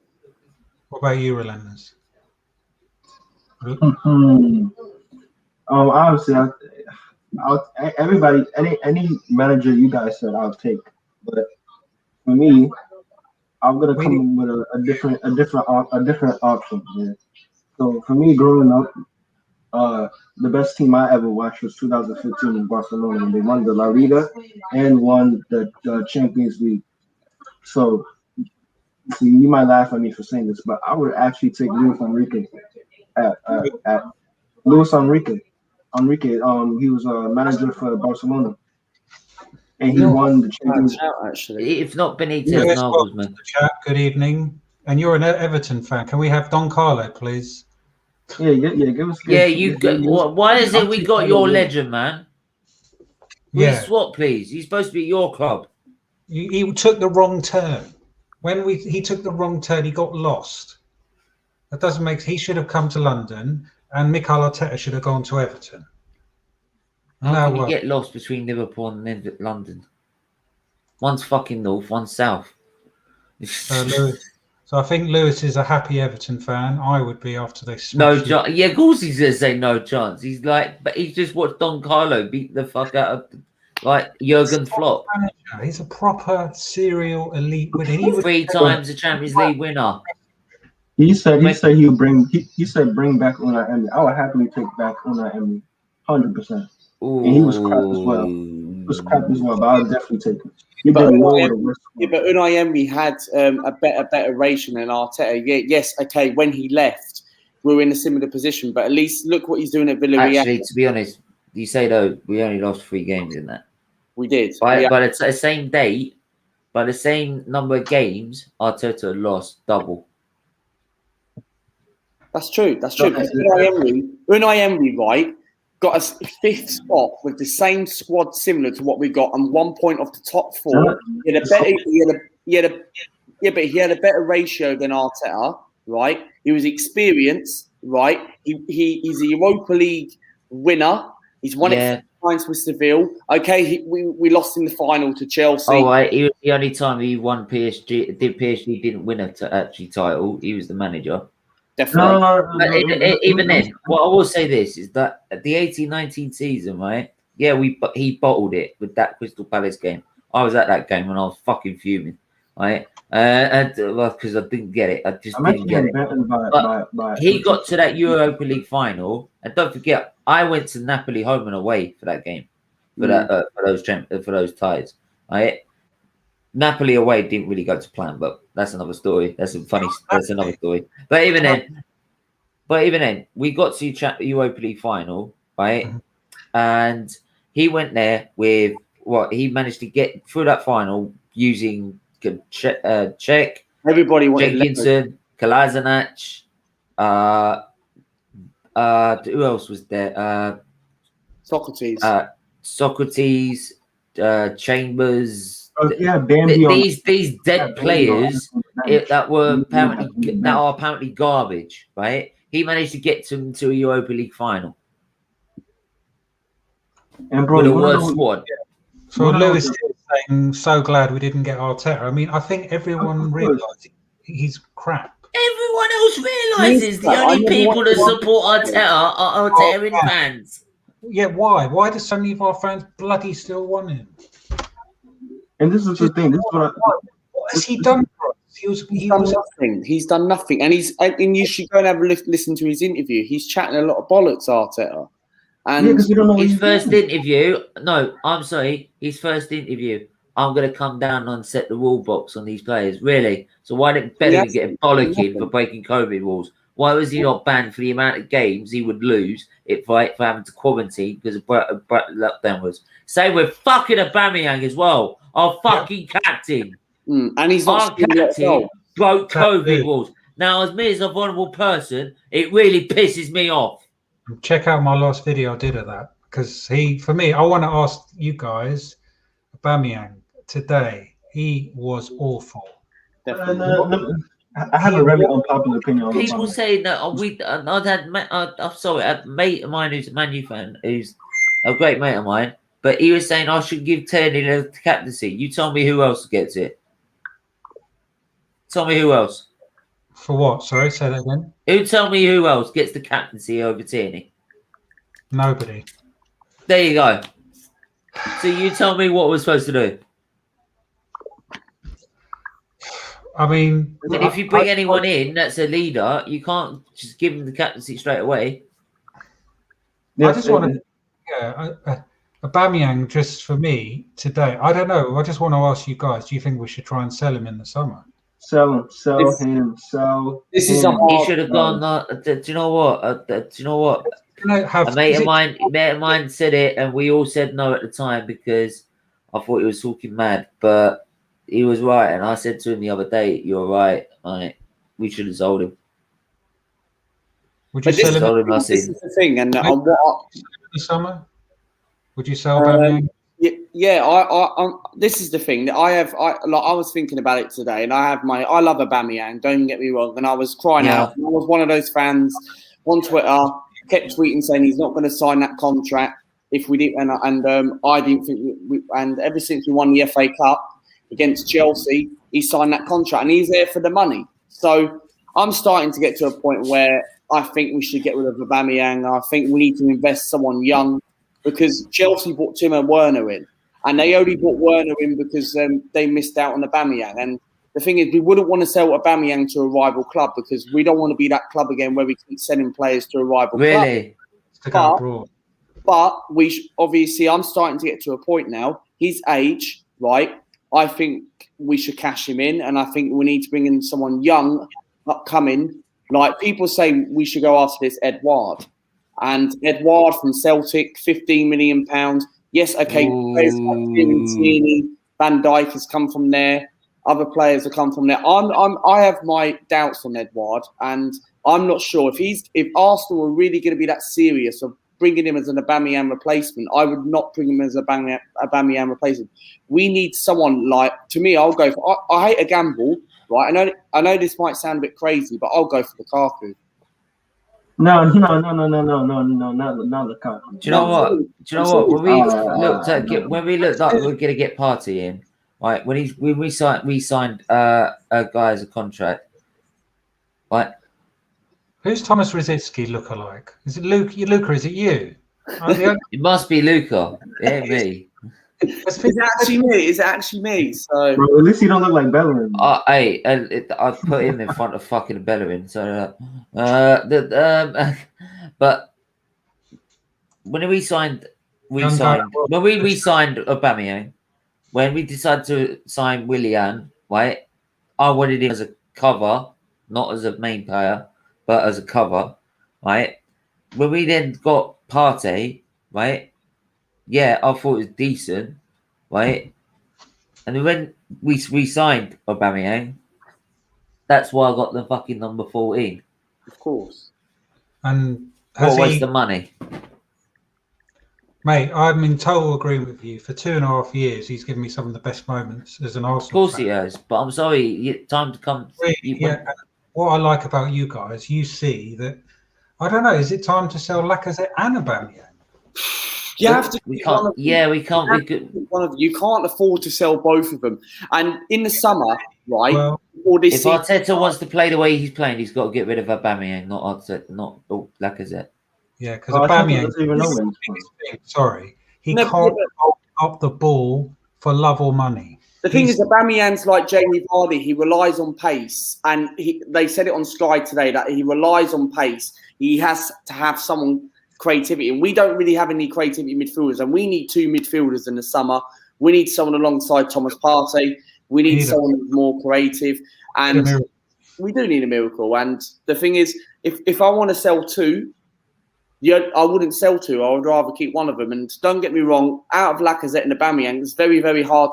What about you, Relentless? Obviously, everybody, any manager you guys said, I'll take. But for me, I'm gonna come with a different option. Yeah. So for me, growing up, the best team I ever watched was 2015 in Barcelona when they won the La Liga and won the Champions League. So, see, you might laugh at me for saying this, but I would actually take Luis Enrique at Luis Enrique. He was a manager for Barcelona, and he won the Champions League. Actually, if not Benitez, Nagelsmann. Good evening, and you're an Everton fan. Can we have Don Carlo, please? Yeah. Give us. Why is it we got your legend, man? Yeah. Swap, please. He's supposed to be your club. He took the wrong turn. He took the wrong turn, he got lost. That doesn't make. He should have come to London, and Mikel Arteta should have gone to Everton. How can you get lost between Liverpool and then London? One's fucking north, one's south. So I think Lewis is a happy Everton fan. I would be after they no chance. Yeah, of course he's gonna say no chance. He's like, but he's just watched Don Carlo beat the fuck out of like Jurgen Klopp. He's a proper serial elite winner. 3 times a Champions League winner. He said he would bring. He said bring back Unai Emery. I would happily take back Unai Emery, 100%. And he was crap as well. But I would definitely take it. But Unai Emery had a better ration than Arteta. Yeah, yes, okay. When he left, we were in a similar position. But at least look what he's doing at Villarreal. Actually, to be honest, you say though we only lost 3 games in that. We did. But it's the same date, by the same number of games, Arteta lost double. That's true. That's true. Because Unai Emery, right, got a 5th spot with the same squad similar to what we got, and 1 point off the top 4. He had a better, but he had a better ratio than Arteta, right? He was experienced, right? He's a Europa League winner. He's won it 4 times with Seville. Okay, we lost in the final to Chelsea. Oh, right. He was the only time he won PSG. PSG didn't win a title. He was the manager. Definitely. Even then, what I will say this is that at the 18-19 season, right? Yeah, he bottled it with that Crystal Palace game. I was at that game and I was fucking fuming, right? Because I didn't get it. I just didn't get it. But he got to that Europa League final, and don't forget, I went to Napoli home and away for that game, for those ties, right? Napoli away didn't really go to plan, but that's another story. That's another story. But even then, we got to Europa League final, right? And he went there with what he managed to get through that final using Czech, everybody wanted Jenkinson, Kolasinac, who else was there? Socrates, Chambers. These dead players that are apparently garbage, right? He managed to get them to a Europa League final. And bro, with a worse squad. So Lewis is saying, so glad we didn't get Arteta. I mean, I think everyone realised he's crap. Everyone else realises the only people that support Arteta are Arteta fans. Yeah, why? Why do so many of our fans bloody still want him? And this is the thing. This is what has he done for us? He was nothing. He's done nothing. And you should go and have a listen to his interview. He's chatting a lot of bollocks, Arteta. And his first interview, his first interview, I'm going to come down and set the rule box on these players. Really? So why didn't Bellingham get bollocking for breaking COVID rules? Why was he not banned for the amount of games he would lose for having to quarantine because of lockdown was? Same with fucking Aubameyang as well. Our fucking captain. And he's not our captain broke COVID rules. Now, as me as a vulnerable person, it really pisses me off. Check out my last video I did of that, because for me, I want to ask you guys, Aubameyang today, he was awful. Definitely. I have a very unpopular opinion on people say that a mate of mine who's a Man U fan, who's a great mate of mine, but he was saying I should give Tierney the captaincy. You tell me who else gets it. Tell me who else. For what? Sorry, say that again. Who tell me who else gets the captaincy over Tierney? Nobody. There you go. So you tell me what we're supposed to do. I mean, and if you bring anyone in that's a leader, you can't just give them the captaincy straight away. I just want to, Aubameyang, just for me today. I don't know. I just want to ask you guys: do you think we should try and sell him in the summer? Sell him. This is he should have gone. Do you know what? A mate of mine said it, and we all said no at the time because I thought he was talking mad, but. He was right, and I said to him the other day, "You're right. We should have sold him." Would you sell him? This is the thing, and in the summer, would you sell Aubameyang? Yeah. This is the thing that I was thinking about it today, and I love Aubameyang. Don't get me wrong, and I was crying out. I was one of those fans on Twitter, kept tweeting saying he's not going to sign that contract if we didn't, and I didn't think. And ever since we won the FA Cup against Chelsea, he signed that contract and he's there for the money. So I'm starting to get to a point where I think we should get rid of Aubameyang. I think we need to invest someone young because Chelsea bought Timo Werner in and they only bought Werner in because they missed out on Aubameyang. And the thing is, we wouldn't want to sell Aubameyang to a rival club because we don't want to be that club again where we keep sending players to a rival club. But obviously, I'm starting to get to a point now. His age, right? I think we should cash him in, and I think we need to bring in someone young, upcoming. Like people say, we should go after this Edouard, and Edouard from Celtic, £15 million. Yes, okay. Players like Tierney, Van Dijk has come from there. other players that come from there. I have my doubts on Edouard, and I'm not sure if Arsenal are really going to be that serious of bringing him as an Aubameyang replacement. I would not bring him as a Aubameyang replacement. We need someone like, to me, I'll go for. I hate a gamble, right? I know this might sound a bit crazy, but I'll go for Lukaku. No, not Lukaku. Do you know what? Do you know what? When we looked like we were gonna get Partey in, right? When we signed a guy as a contract, right? Who's Thomas Rosicky look alike? Is it Luke? Luca? Is it you? It must be Luca. Yeah, me. Is it actually me? So bro, at least you don't look like Bellerin. I put him in front of fucking Bellerin. So, but when we signed Aubameyang, when we decided to sign Willian, right? I wanted him as a cover, not as a main player, but as a cover, right? When we then got Partey, right? Yeah, I thought it was decent, right? And then when we signed Aubameyang, that's why I got the fucking number 14. Of course. And what was the money? Mate, I'm in total agreement with you. For 2.5 years, he's given me some of the best moments as an Arsenal Of course fan. he has, but I'm sorry, time to come. Yeah, what I like about you guys, you see that, I don't know, is it time to sell Lacazette and Aubameyang? You have to. We can't. We can't. You can't afford to sell both of them. And in the summer, right? Well, if Arteta wants to play the way he's playing, he's got to get rid of Aubameyang, not Arteta, not Lacazette. Yeah, because Aubameyang, sorry, he can't hold up the ball for love or money. The thing is, Aubameyang's like Jamie Vardy. He relies on pace, and they said it on Sky today that he relies on pace. He has to have someone creativity, and we don't really have any creativity midfielders, and we need 2 midfielders in the summer. We need someone alongside Thomas Partey. We need someone who's more creative, and we do need a miracle. And the thing is, if I want to sell 2, I wouldn't sell 2. I would rather keep one of them. And don't get me wrong, out of Lacazette and Aubameyang, it's very, very hard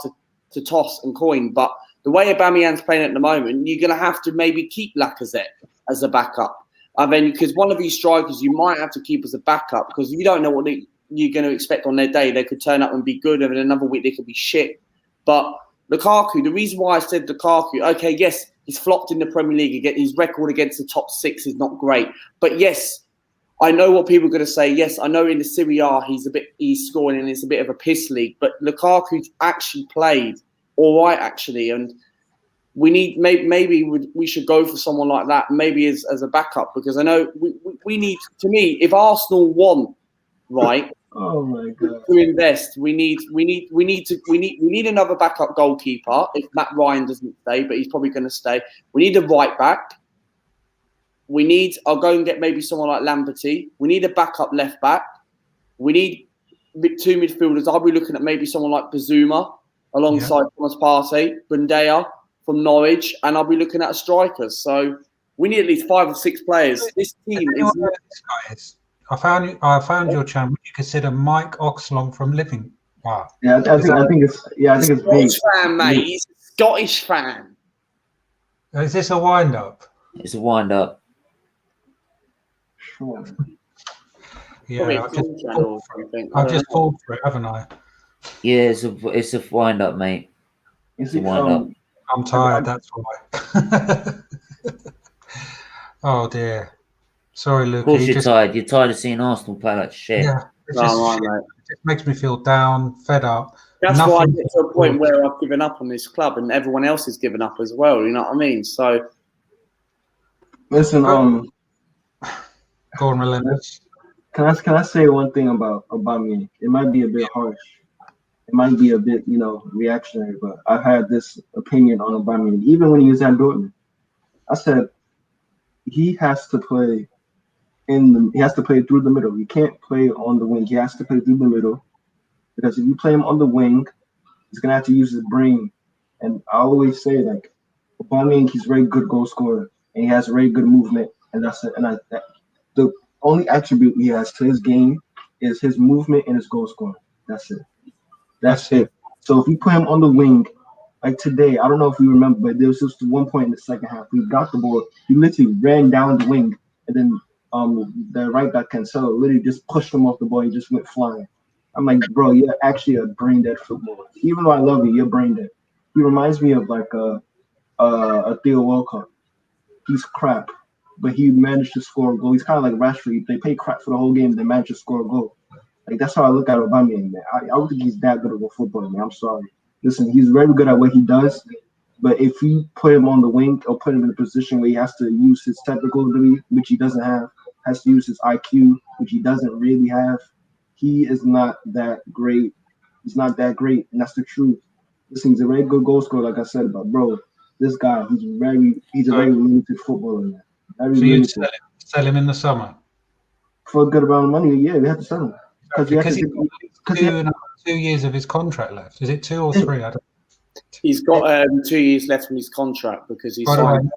to toss and coin. But the way Aubameyang's playing at the moment, you're going to have to maybe keep Lacazette as a backup. I mean, because one of these strikers you might have to keep as a backup, because you don't know what you're going to expect on their day. They could turn up and be good, and then another week they could be shit. But Lukaku, the reason why I said Lukaku, okay, yes, he's flopped in the Premier League. His record against the top 6 is not great. But yes, I know what people are going to say. Yes, I know in the Serie A he's scoring and it's a bit of a piss league. But Lukaku's actually played all right, actually, and we need maybe we should go for someone like that, maybe as a backup, because I know we need. To me, if Arsenal want, right, oh my God, to invest, we need another backup goalkeeper. If Matt Ryan doesn't stay, but he's probably going to stay, we need a right back. I'll go and get maybe someone like Lamberty. We need a backup left back. We need 2 midfielders. I'll be looking at maybe someone like Bazuma alongside Thomas Partey, Bundea from Norwich, and I'll be looking at a striker. So we need at least 5 or 6 players. This team is. I found your channel. Would you consider Mike Oxlong from Living? Wow. Yeah, I think it's Scottish fan, mate. He's a Scottish fan. Is this a wind up? It's a wind up. Sure. Yeah, I've just fallen for it, haven't I? Yeah, it's a wind up, mate. It's a wind up. I'm tired, that's why. Oh dear. Sorry, Luke. Of course you're tired. You're tired of seeing Arsenal play like shit. Yeah, it just makes me feel down, fed up. That's why I get to a point where I've given up on this club and everyone else has given up as well, you know what I mean? So listen, go on, relentless. Can I say one thing about Aubameyang? It might be a bit harsh. It might be a bit, reactionary, but I've had this opinion on Aubameyang. Even when he was at Dortmund, I said he has to play through the middle. He can't play on the wing. He has to play through the middle, because if you play him on the wing, he's gonna have to use his brain. And I always say, like, Aubameyang, he's a very good goal scorer and he has very good movement, and that's it. And the only attribute he has to his game is his movement and his goal scoring. That's it. That's it. So if you put him on the wing, Like today, I don't know if you remember, but there was just one point in the second half. We got the ball. He literally ran down the wing, and then the right back Cancelo literally just pushed him off the ball. He just went flying. I'm like, bro, you're actually a brain dead footballer. Even though I love you, you're brain dead. He reminds me of like a Theo Walcott. He's crap, but he managed to score a goal. He's kind of like Rashford. They play crap for the whole game, they managed to score a goal. Like that's how I look at Aubameyang, man. I don't think he's that good of a footballer, man. I'm sorry. Listen, he's very good at what he does, but if you put him on the wing or put him in a position where he has to use his technical ability, which he doesn't have, has to use his IQ, which he doesn't really have, he is not that great. He's not that great, and that's the truth. Listen, he's a very good goal scorer, like I said, but bro, this guy, he's a very limited footballer, man. Very So you'd limited. sell him in the summer? For a good amount of money, yeah, we have to sell him. Because he's got 2 years of his contract left. Is it 2 or 3? I don't. He's got 2 years left on his contract because he's signed.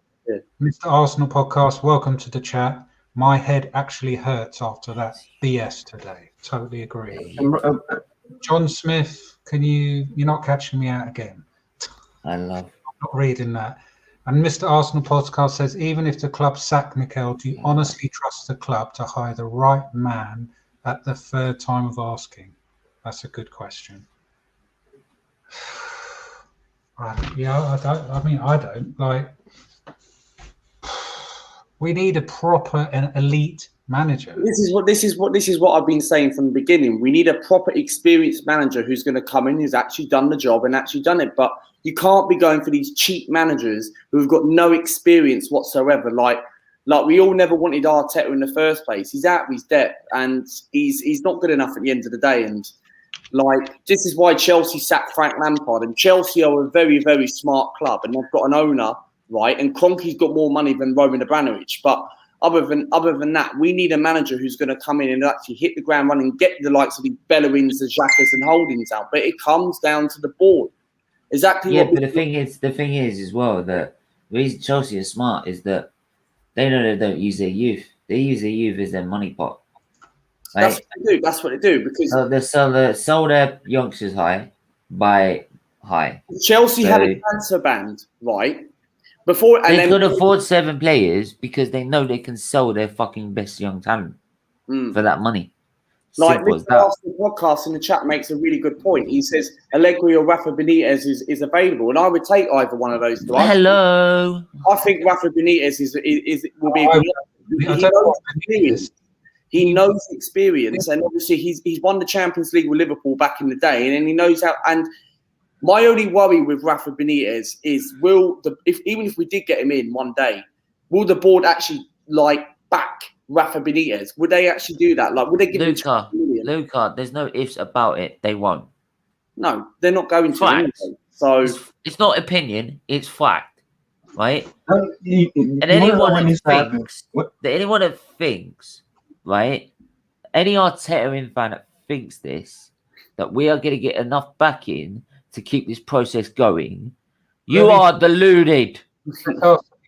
Mr. Arsenal Podcast, welcome to the chat. My head actually hurts after that BS today. Totally agree. John Smith, you're not catching me out again. I'm not reading that. And Mr. Arsenal Podcast says, even if the club sack Mikel, do you honestly trust the club to hire the right man at the third time of asking? That's a good question. I don't. Like, we need a proper and elite manager. This is what I've been saying from the beginning. We need a proper experienced manager who's going to come in, who's actually done the job and actually done it. But you can't be going for these cheap managers who've got no experience whatsoever. Like we all never wanted Arteta in the first place. He's out of his depth and he's not good enough at the end of the day. And like, this is why Chelsea sacked Frank Lampard. And Chelsea are a very, very smart club, and they've got an owner, right? And Kroenke's got more money than Roman Abramovich. But other than that, we need a manager who's going to come in and actually hit the ground running, get the likes of the Bellowins, the Xhakas, and Holdings out. But it comes down to the board. Exactly. Yeah, but the thing is as well that the reason Chelsea is smart is that they know they don't use their youth. They use their youth as their money pot. Right? That's what they do because they sell their youngsters high. Chelsea had a transfer ban, right? Before they could afford 7 players because they know they can sell their fucking best young talent for that money. Like Mr. Arsenal Podcast in the chat makes a really good point. He says Allegri or Rafa Benitez is available, and I would take either one of those two. Hello. I think Rafa Benitez will be a good. He knows experience, and obviously he's won the Champions League with Liverpool back in the day, and he knows how. And my only worry with Rafa Benitez is even if we did get him in one day, will the board actually back Rafa Benitez? Would they actually do that? Like, would they give Luca, there's no ifs about it. They won't. No, they're not going to. Anyway. So it's not opinion; it's fact, right? And anyone that thinks, right? Any Arteta fan that thinks this, that we are going to get enough backing to keep this process going, you are deluded.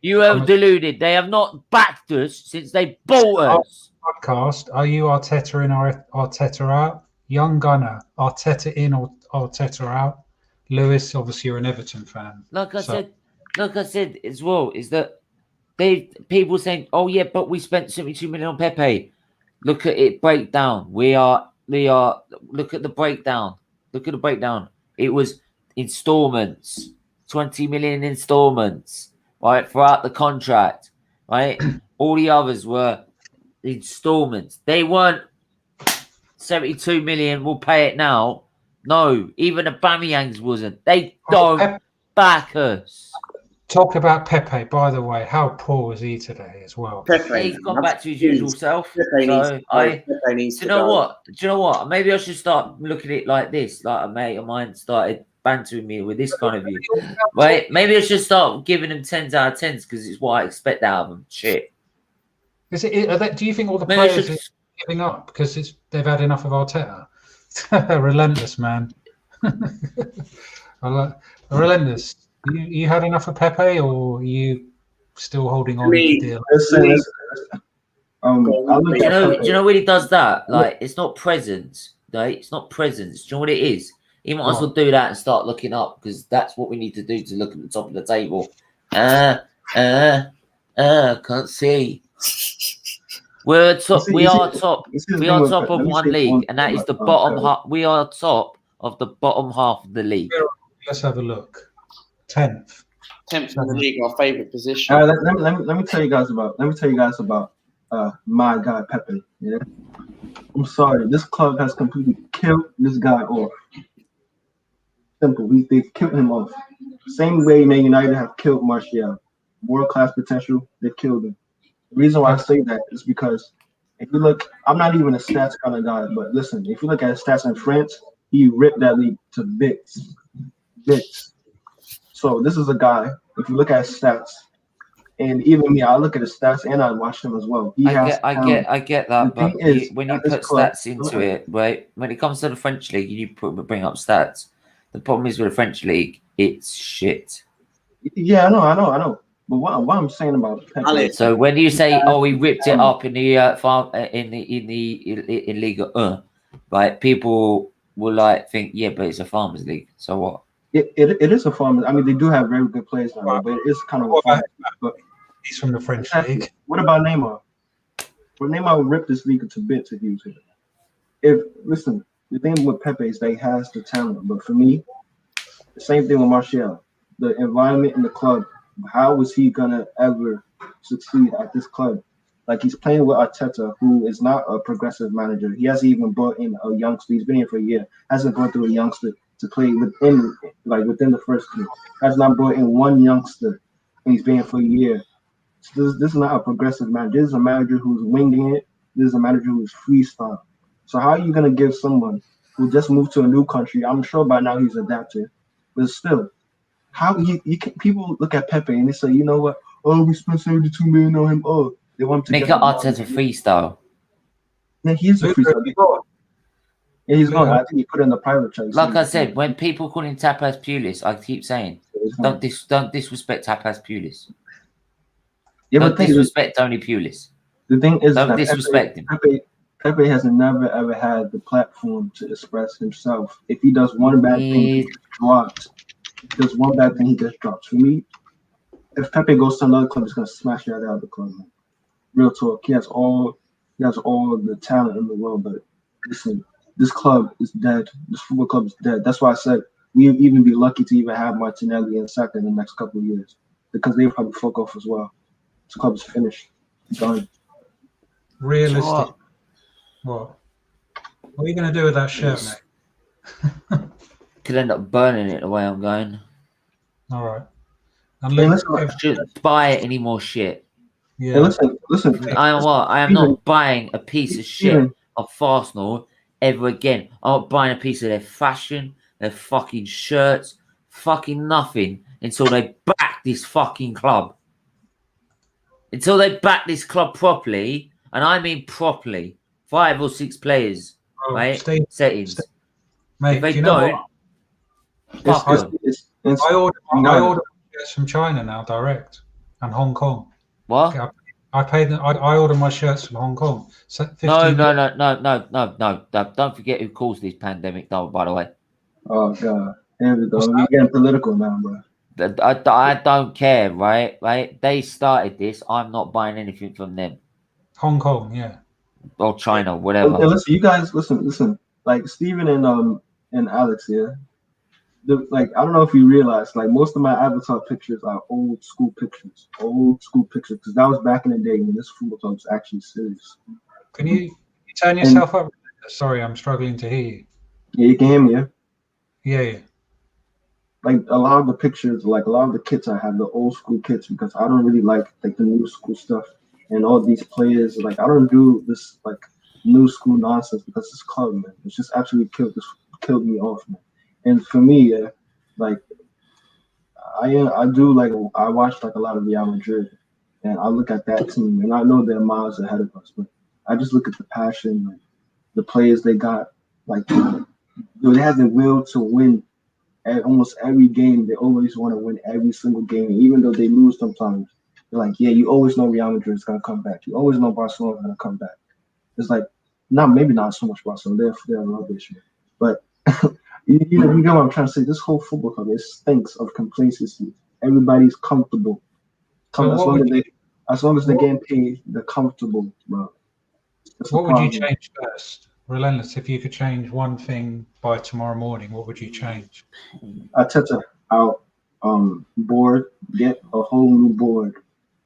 You have deluded. They have not backed us since they bought us. Podcast. Are you Arteta in or Arteta out? Young Gunner. Arteta in or Arteta out? Lewis, obviously you're an Everton fan. Like I said as well, is that people saying, oh yeah, but we spent 72 million on Pepe. Look at it break down. We are look at the breakdown. Look at the breakdown. It was installments, 20 million installments, right, throughout the contract, right? All the others were installments. They weren't 72 million, we'll pay it now. No, even the Aubameyang's wasn't. They don't back us. Talk about Pepe, by the way. How poor was he today as well? He's gone back to his usual self. Do you know what? Maybe I should start looking at it like this. Like a mate of mine started bantering me with this kind of view. Right? Maybe I should start giving them 10s out of 10s because it's what I expect out of them. Shit. Do you think all the players are giving up because they've had enough of Arteta? Relentless, man. Relentless. You had enough of Pepe, or are you still holding on to the deal? Do you know when he does that? Like, it's not presence, right? It's not presence. Do you know what it is? He might as well do that and start looking up because that's what we need to do to look at the top of the table. Can't see. We're top. We are top. We are top of one league, and that is the bottom half. We are top of the bottom half of the league. Let's have a look. 10th. 10th in the league, our favourite position. All right, let me tell you guys about. My guy Pepe. Yeah, I'm sorry. This club has completely killed this guy off. Simple. They've killed him off. Same way Man United have killed Martial. World-class potential, they killed him. The reason why I say that is because if you look, I'm not even a stats kind of guy, but listen, if you look at his stats in France, he ripped that league to bits. So this is a guy, if you look at his stats, and even me, I look at his stats and I watch him as well. I get that, but when you put stats into it, right? When it comes to the French league, you bring up stats. The problem is with the French league, it's shit. Yeah, I know. But what I'm saying about Pepe, so when you say, "Oh, he ripped it up in the in Liga 1," right? People will like think, "Yeah, but it's a farmers league, so what?" It is a farmers. I mean, they do have very good players now, but it is kind of a farmers. But he's from the French league. What about Neymar? Well, Neymar would rip this league to bits if he was here. Listen, the thing with Pepe is that he has the talent, but for me, the same thing with Martial. The environment in the club. How is he gonna ever succeed at this club? Like he's playing with Arteta, who is not a progressive manager. He hasn't even brought in a youngster. He's been here for a year. Hasn't brought through a youngster to play within the first team. Has not brought in one youngster, and he's been here for a year. So this is not a progressive manager. This is a manager who's winging it. This is a manager who's freestyle. So how are you gonna give someone who just moved to a new country? I'm sure by now he's adapted, but still. How people look at Pepe and they say, you know what? Oh, we spent 72 million on him. Oh, they want to make it Arteta freestyle. Yeah, he is a freestyle. Yeah, he's gone. I think he put in the private chat. Like I said, when people call him Tapas Pulis, I keep saying, don't disrespect Tapas Pulis. Yeah, don't disrespect Tony Pulis. The thing is, don't disrespect him. Pepe has never ever had the platform to express himself. If he does one bad thing, he gets dropped. There's one bad thing he gets dropped. For me, if Pepe goes to another club, he's gonna smash that out of the club. Man. Real talk. He has all the talent in the world, but listen, this club is dead. This football club is dead. That's why I said we'd even be lucky to even have Martinelli and Saka in the next couple of years because they'll probably fuck off as well. This club is finished. Done. Realistic. What are you gonna do with that shirt, mate? Could end up burning it the way I'm going. All right. And shouldn't buy any more shit. Yeah. Hey, listen. I am not buying a piece of shit of Arsenal ever again. I'm not buying a piece of their fashion, their fucking shirts, fucking nothing until they back this fucking club. Until they back this club properly, and I mean properly, 5 or 6 players, right? Settings. Mate, if they you know don't. I ordered shirts from China now direct and Hong Kong. What? I order my shirts from Hong Kong. So no. Don't forget who caused this pandemic, though. By the way. Oh God, here we go. We're getting political now, bro. I don't care, right? They started this. I'm not buying anything from them. Hong Kong, yeah. Or China, whatever. Okay, listen, you guys, listen. Like Steven and Alex here. I don't know if you realize, like most of my avatar pictures are old school pictures, because that was back in the day when this football club was actually serious. Can you turn yourself up? Sorry, I'm struggling to hear you. Yeah, you can hear me. Yeah. Like a lot of the pictures, like a lot of the kits I have, the old school kits, because I don't really like the new school stuff and all these players. Like I don't do this like new school nonsense because this club, man, it's just absolutely killed me off, man. And for me, like I watch like a lot of Real Madrid, and I look at that team, and I know they're miles ahead of us, but I just look at the passion, like, the players they got, like they have the will to win at almost every game. They always want to win every single game, even though they lose sometimes. They're like, yeah, you always know Real Madrid is gonna come back. You always know Barcelona is gonna come back. It's like maybe not so much Barcelona. They're rubbish, but. You get what I'm trying to say. This whole football club, it stinks of complacency. Everybody's comfortable. So As long as they're getting paid, they're comfortable, bro. That's the what would you problem. change first? Relentless, if you could change one thing by tomorrow morning, what would you change? Arteta out. Board. Get a whole new board.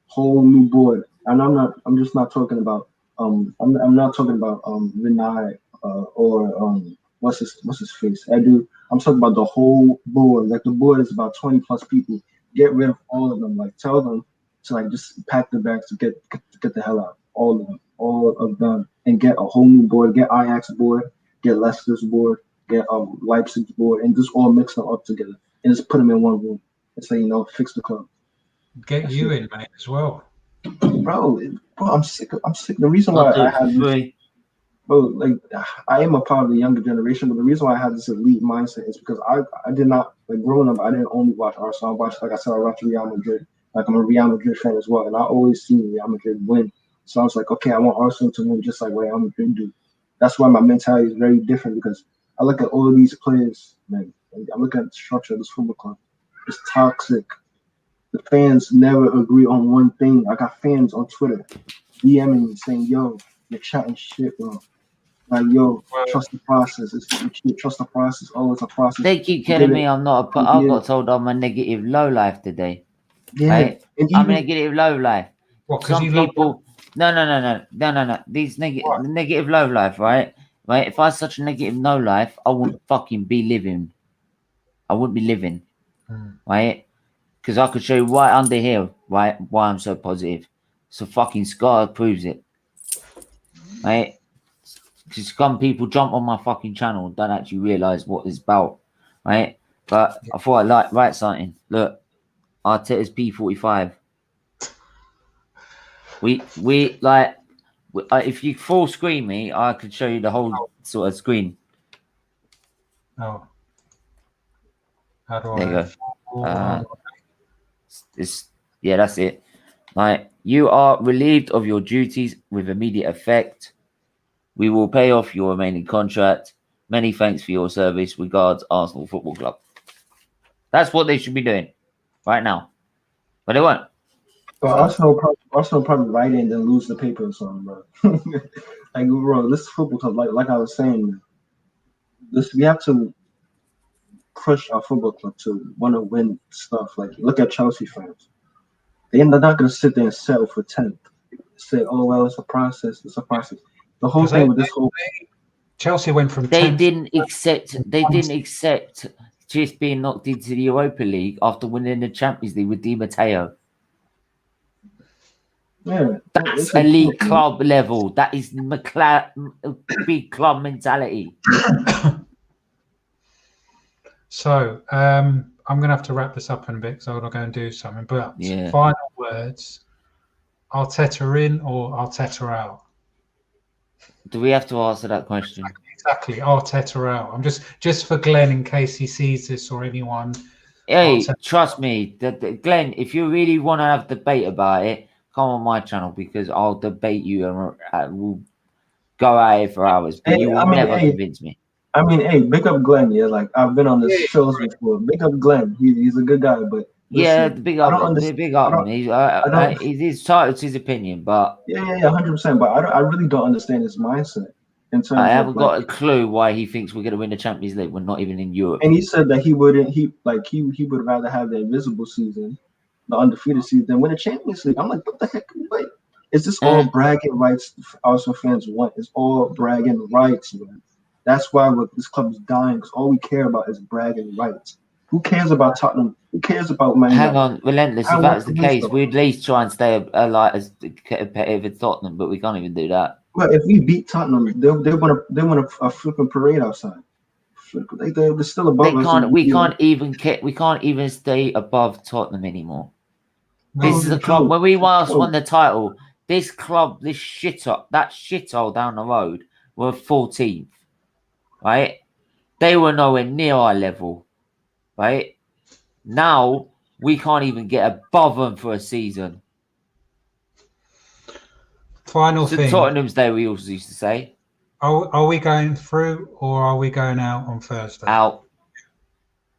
Whole new board. And I'm just not talking about. I'm not talking about Vinay or what's his face. I'm talking about the whole board. Like the board is about 20 plus people. Get rid of all of them. Like tell them to like just pack the bags to get the hell out. All of them, and get a whole new board. Get Ajax board. Get Leicester's board. Get Leipzig's board, and just all mix them up together, and just put them in one room and say, fix the club. Get you in, mate, as well. Bro, I'm sick. The reason why I have this, bro, like I am a part of the younger generation, but the reason why I have this elite mindset is because I did not, like, growing up, I didn't only watch Arsenal. I watched, like I said, I watched Real Madrid. Like, I'm a Real Madrid fan as well, and I always see Real Madrid win. So I was like, okay, I want Arsenal to win just like Real Madrid do. That's why my mentality is very different, because I look at all of these players, man. I look at the structure of this football club. It's toxic. The fans never agree on one thing. I got fans on Twitter DMing me saying, yo, you're chatting shit, bro. Like, yo, trust the process. Trust the process. Oh, it's a process. They keep telling me I'm not a. I got told I'm a negative low life today. Yeah, right? and I'm a negative low life. What? Some people. No. These negative low life, right? Right. If I was such a negative no life, I wouldn't fucking be living. I wouldn't be living, right? Because I could show you right under here, right, why I'm so positive. So fucking scar proves it, right? Because some people jump on my fucking channel and don't actually realize what it's about, right? But I thought I'd like write something. Look, Arteta's P45. We like, if you full screen me, I could show you the whole sort of screen. Oh, how do There I? you go. Yeah, that's it. Like, you are relieved of your duties with immediate effect. We will pay off your remaining contract. Many thanks for your service. Regards, Arsenal Football Club. That's what they should be doing right now, but they won't. Well, Arsenal probably write in and then lose the paper or something, bro. Like, bro, this football club, like I was saying, we have to push our football club to want to win stuff. Like, look at Chelsea fans. They're not going to sit there and settle for 10th. Say, oh, well, it's a process. It's a process. The whole thing with this whole Chelsea went from They 10th. didn't accept just being knocked into the Europa League after winning the Champions League with Di Matteo. Yeah, that's elite club level. That is big club mentality. So I'm going to have to wrap this up in a bit because I'm going to go and do something. But final words: Arteta in or Arteta out? Do we have to answer that question? Exactly, Arteta out. I'm just for Glenn, in case he sees this or anyone. Hey, trust me, Glenn. If you really want to have debate about it, come on my channel, because I'll debate you and we'll go at it for hours. But you will never convince me. I mean, hey, big up Glenn. Yeah, like, I've been on this shows before. Big up Glenn. He's a good guy, but listen, big up him. He's entitled to his opinion, but 100%. But I really don't understand his mindset. In terms I haven't got a clue why he thinks we're going to win the Champions League. We're not even in Europe. And he said that he would rather have the invisible season, the undefeated season, than win the Champions League. I'm like, what the heck? Wait, is this all bragging rights Arsenal fans want? It's all bragging rights, man. That's why this club is dying, because all we care about is bragging rights. Who cares about Tottenham? Who cares about Man United? Hang on, Relentless. If that was the case, we'd at least try and stay as competitive as Tottenham, but we can't even do that. Well, if we beat Tottenham, they want a flipping parade outside. They're still above us. We can't even stay above Tottenham anymore. This is a club. When we won the title, this club, that shithole down the road, were 14th. Right? They were nowhere near our level. Right? Now we can't even get above them for a season. Final thing. Tottenham's Day, we also used to say. Are we going through or are we going out on Thursday? Out.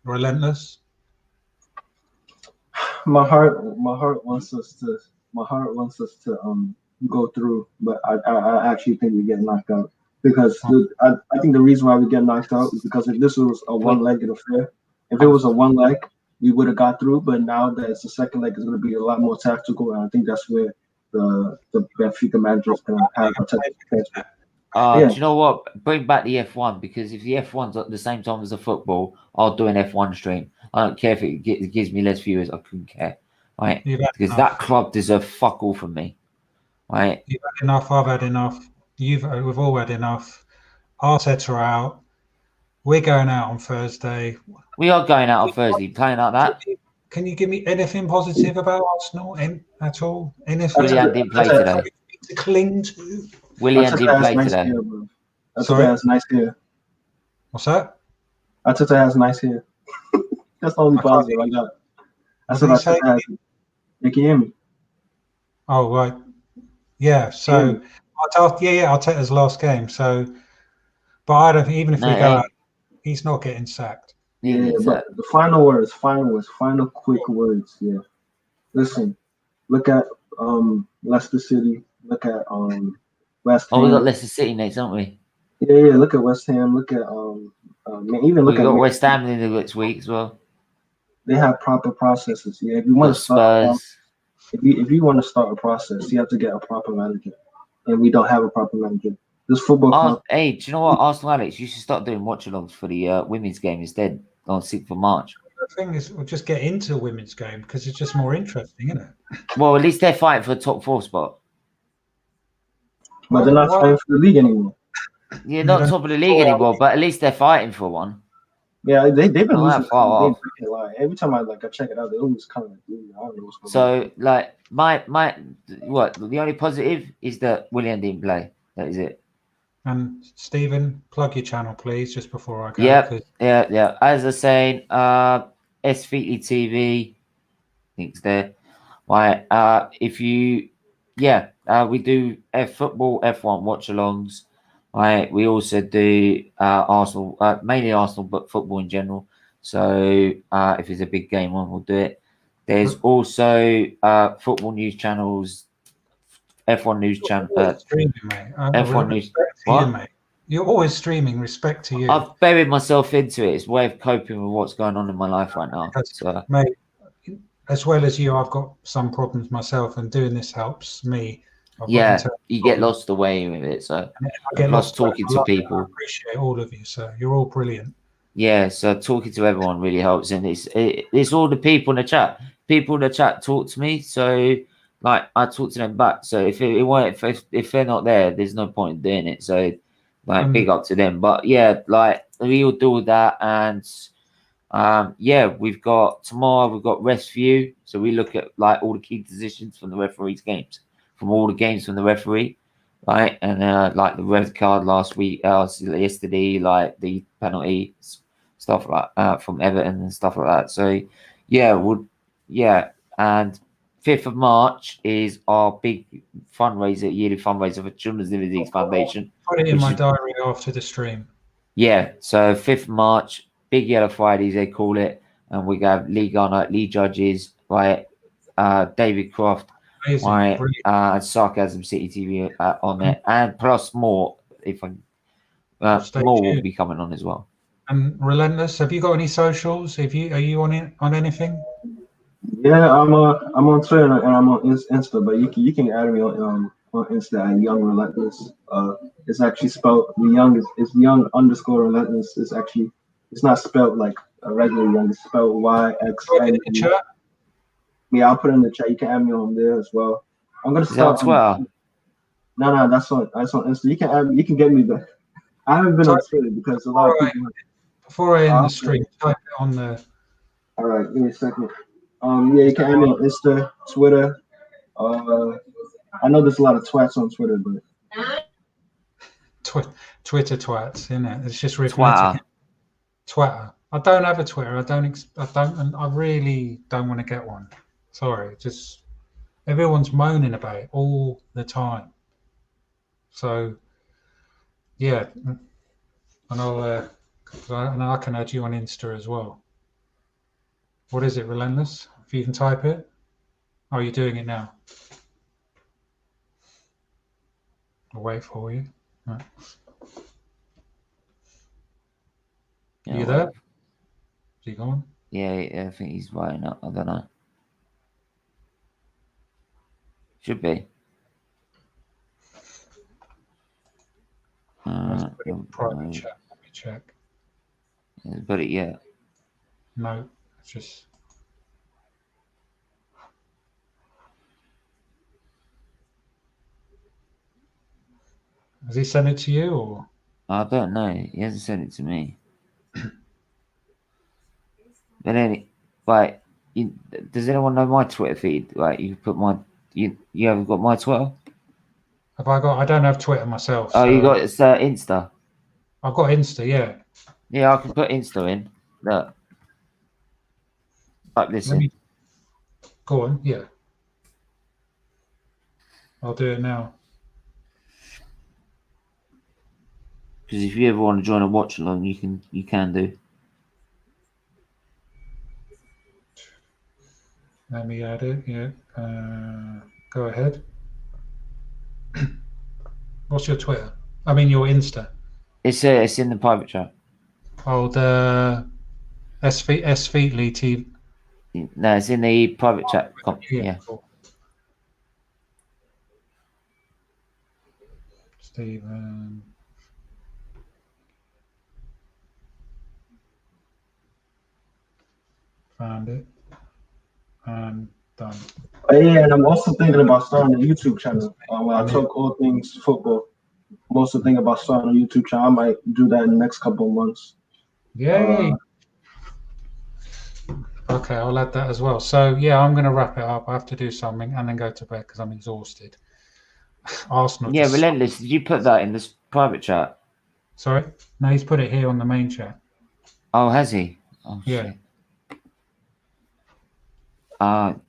Relentless. My heart wants us to go through, but I actually think we get knocked out because I think the reason why we get knocked out is because if this was a one-legged affair, if it was a one leg, we would have got through. But now that it's a second leg, it's going to be a lot more tactical, and I think that's where the Benfica manager is going to have a tactical. Do you know what? Bring back the F1 because if the F1's at the same time as the football, I'll do an F1 stream. I don't care if it gives me less viewers. I couldn't care, right? Because that club deserves fuck all from me, right? You've had enough. I've had enough. We've all had enough. Arteta out. We're going out on Thursday. We are going out on Thursday, playing like that. Can you give me anything positive about Arsenal at all? Anything? Willian didn't play today. To cling to. Willian didn't play today. Arteta has nice hair. What's that? Arteta has nice hair. That's the only positive I got. That's what Arteta has. You can hear me? Oh, right. Yeah. So, Arteta's last game. So, but I don't think even if we go out, he's not getting sacked. Yeah, but the final quick words. Yeah. Listen, look at Leicester City. Look at West Ham. Oh, we got Leicester City next, haven't we? Yeah. Look at West Ham. Look at even look at West Ham in the next week as well. They have proper processes. Yeah, if you want to start, if you want to start a process, you have to get a proper manager, and we don't have a proper manager. This football club. Hey, do you know what, Arsenal Alex? You should start doing watch-alongs for the women's game instead on 6th of March. The thing is, we'll just get into the women's game because it's just more interesting, isn't it? Well, at least they're fighting for a top 4 spot. But they're not fighting for the league anymore. Yeah, not top of the league anymore, but at least they're fighting for one. Yeah, they've been losing. Far every time I check it out, they always kind of like, I don't know what's going on. So, like, the only positive is that Willian didn't play. That is it. And Stephen, plug your channel, please, just before I go. Yeah. As I was saying, SVT TV, I think it's there. Right. We do football F1 watch-alongs. Right. We also do Arsenal, mainly Arsenal, but football in general. So if it's a big game on, we'll do it. There's also football news channels. F1 news channel. F1 news. What? Mate. You're always streaming. Respect to you. I've buried myself into it. It's a way of coping with what's going on in my life right now. So, mate, as well as you, I've got some problems myself, and doing this helps me. You get lost away with it. So I get lost talking to people. I appreciate all of you, sir. You're all brilliant. Yeah, so talking to everyone really helps, and it's all the people in the chat. People in the chat talk to me, so. Like I talk to them back, so if they're not there, there's no point in doing it. So, like, big up to them. But yeah, like we all do that, and we've got tomorrow. We've got rest view, so we look at like all the key decisions from the referee's games, from all the games from the referee, right? And like the red card last week, yesterday, like the penalty stuff like from Everton and stuff like that. So and 5th of March is our big yearly fundraiser for Children's Disease Foundation. Put it in my diary after the stream. Yeah, so 5th of March, Big Yellow Fridays, they call it. And we have Lee Garnett, Lee Judges, right? David Croft, amazing, right? And Sarcasm City TV on there. And plus more, more will be coming on as well. And Relentless, have you got any socials? Are you on anything? Yeah, I'm on Twitter and I'm on Insta, but you can add me on Insta at Young Relentless. It's actually spelled it's Young _ Relentless. It's not spelled like a regular Young. It's spelled YXN. Yeah, I'll put it in the chat. You can add me on there as well. I'm gonna start on Twitter. No, that's on Insta. You can add me. You can get me there. I haven't been on Twitter because a lot of people. Before I end the stream, type it on the. All right, give me a second. You can add me on Insta, Twitter. I know there's a lot of twats on Twitter, but Twitter twats, isn't it? It's just Twitter. I don't have a Twitter. I really don't want to get one. Sorry, just everyone's moaning about it all the time. So, yeah, and I can add you on Insta as well. What is it, Relentless? If you can type it. Oh, you're doing it now. I'll wait for you. Right. Yeah, you well, there? Is he gone? Yeah, I think he's writing up. I don't know. Should be. Let's put it in private chat. Let me check. But it, yeah. No, it's just. Has he sent it to you or? I don't know. He hasn't sent it to me. But anyway, like, does anyone know my Twitter feed? Like, you put my, you haven't got my Twitter? Have I got? I don't have Twitter myself. Oh, so you got it's Insta. I've got Insta. Yeah. Yeah, I can put Insta in. Look. Type this Let in. me. Go on. Yeah. I'll do it now. Because if you ever want to join a watch along, you can do. Let me add it. Yeah. Go ahead. What's your Twitter? I mean your Insta. It's in the private chat. Oh, the S Feetly TV. No, it's in the private chat. Yeah. Cool. Stephen. Found it. And done. Yeah, and I'm also thinking about starting a YouTube channel. Where I talk all things football. I'm also thinking about starting a YouTube channel. I might do that in the next couple of months. Yay! Okay, I'll add that as well. So yeah, I'm going to wrap it up. I have to do something and then go to bed because I'm exhausted. Arsenal. Yeah, Relentless. Did you put that in this private chat? Sorry? No, he's put it here on the main chat. Oh, has he? Oh, yeah. Shit.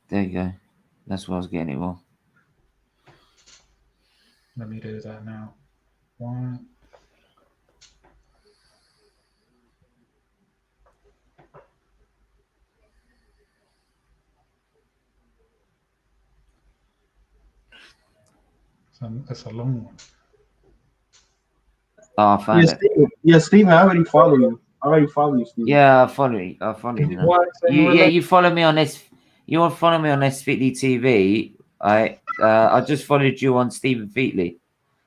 There you go. That's what I was getting it for. Let me do that now. One. That's a long one. Oh, I found it. Steven, I already follow you. Steven. Yeah, I follow you. You follow me on this. You want to follow me on SFeetly TV? I just followed you on Stephen Feetly.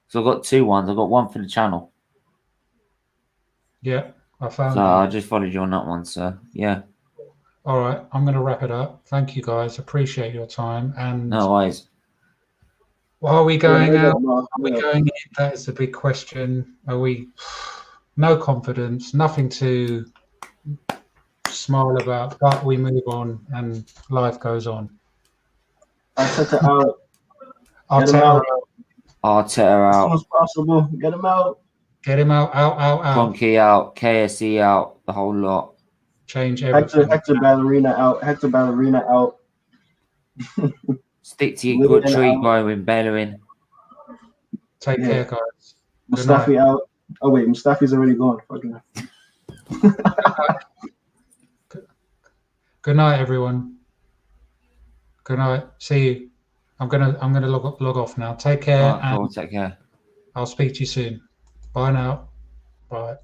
So I've got 2 ones. I've got one for the channel. Yeah, I found So it. I just followed you on that one. So yeah. All right, I'm going to wrap it up. Thank you guys. Appreciate your time. And no worries. Are we going out? Are we going in? That is the big question. Are we? No confidence, nothing to smile about, but we move on and life goes on. Arteta out. Arteta out. Arteta out. As soon as possible. Get him out. Get him out. Out. Conky out. KSE out. The whole lot. Change everything. Hector Ballerina out. Stick to your good treat, going Bellerin. Take care, guys. Mustafi out. Oh wait, Mustafi's already gone. Fucking. Good night, everyone. Good night. See you. I'm gonna log off now. Take care. Cool. Take care. I'll speak to you soon. Bye now. Bye.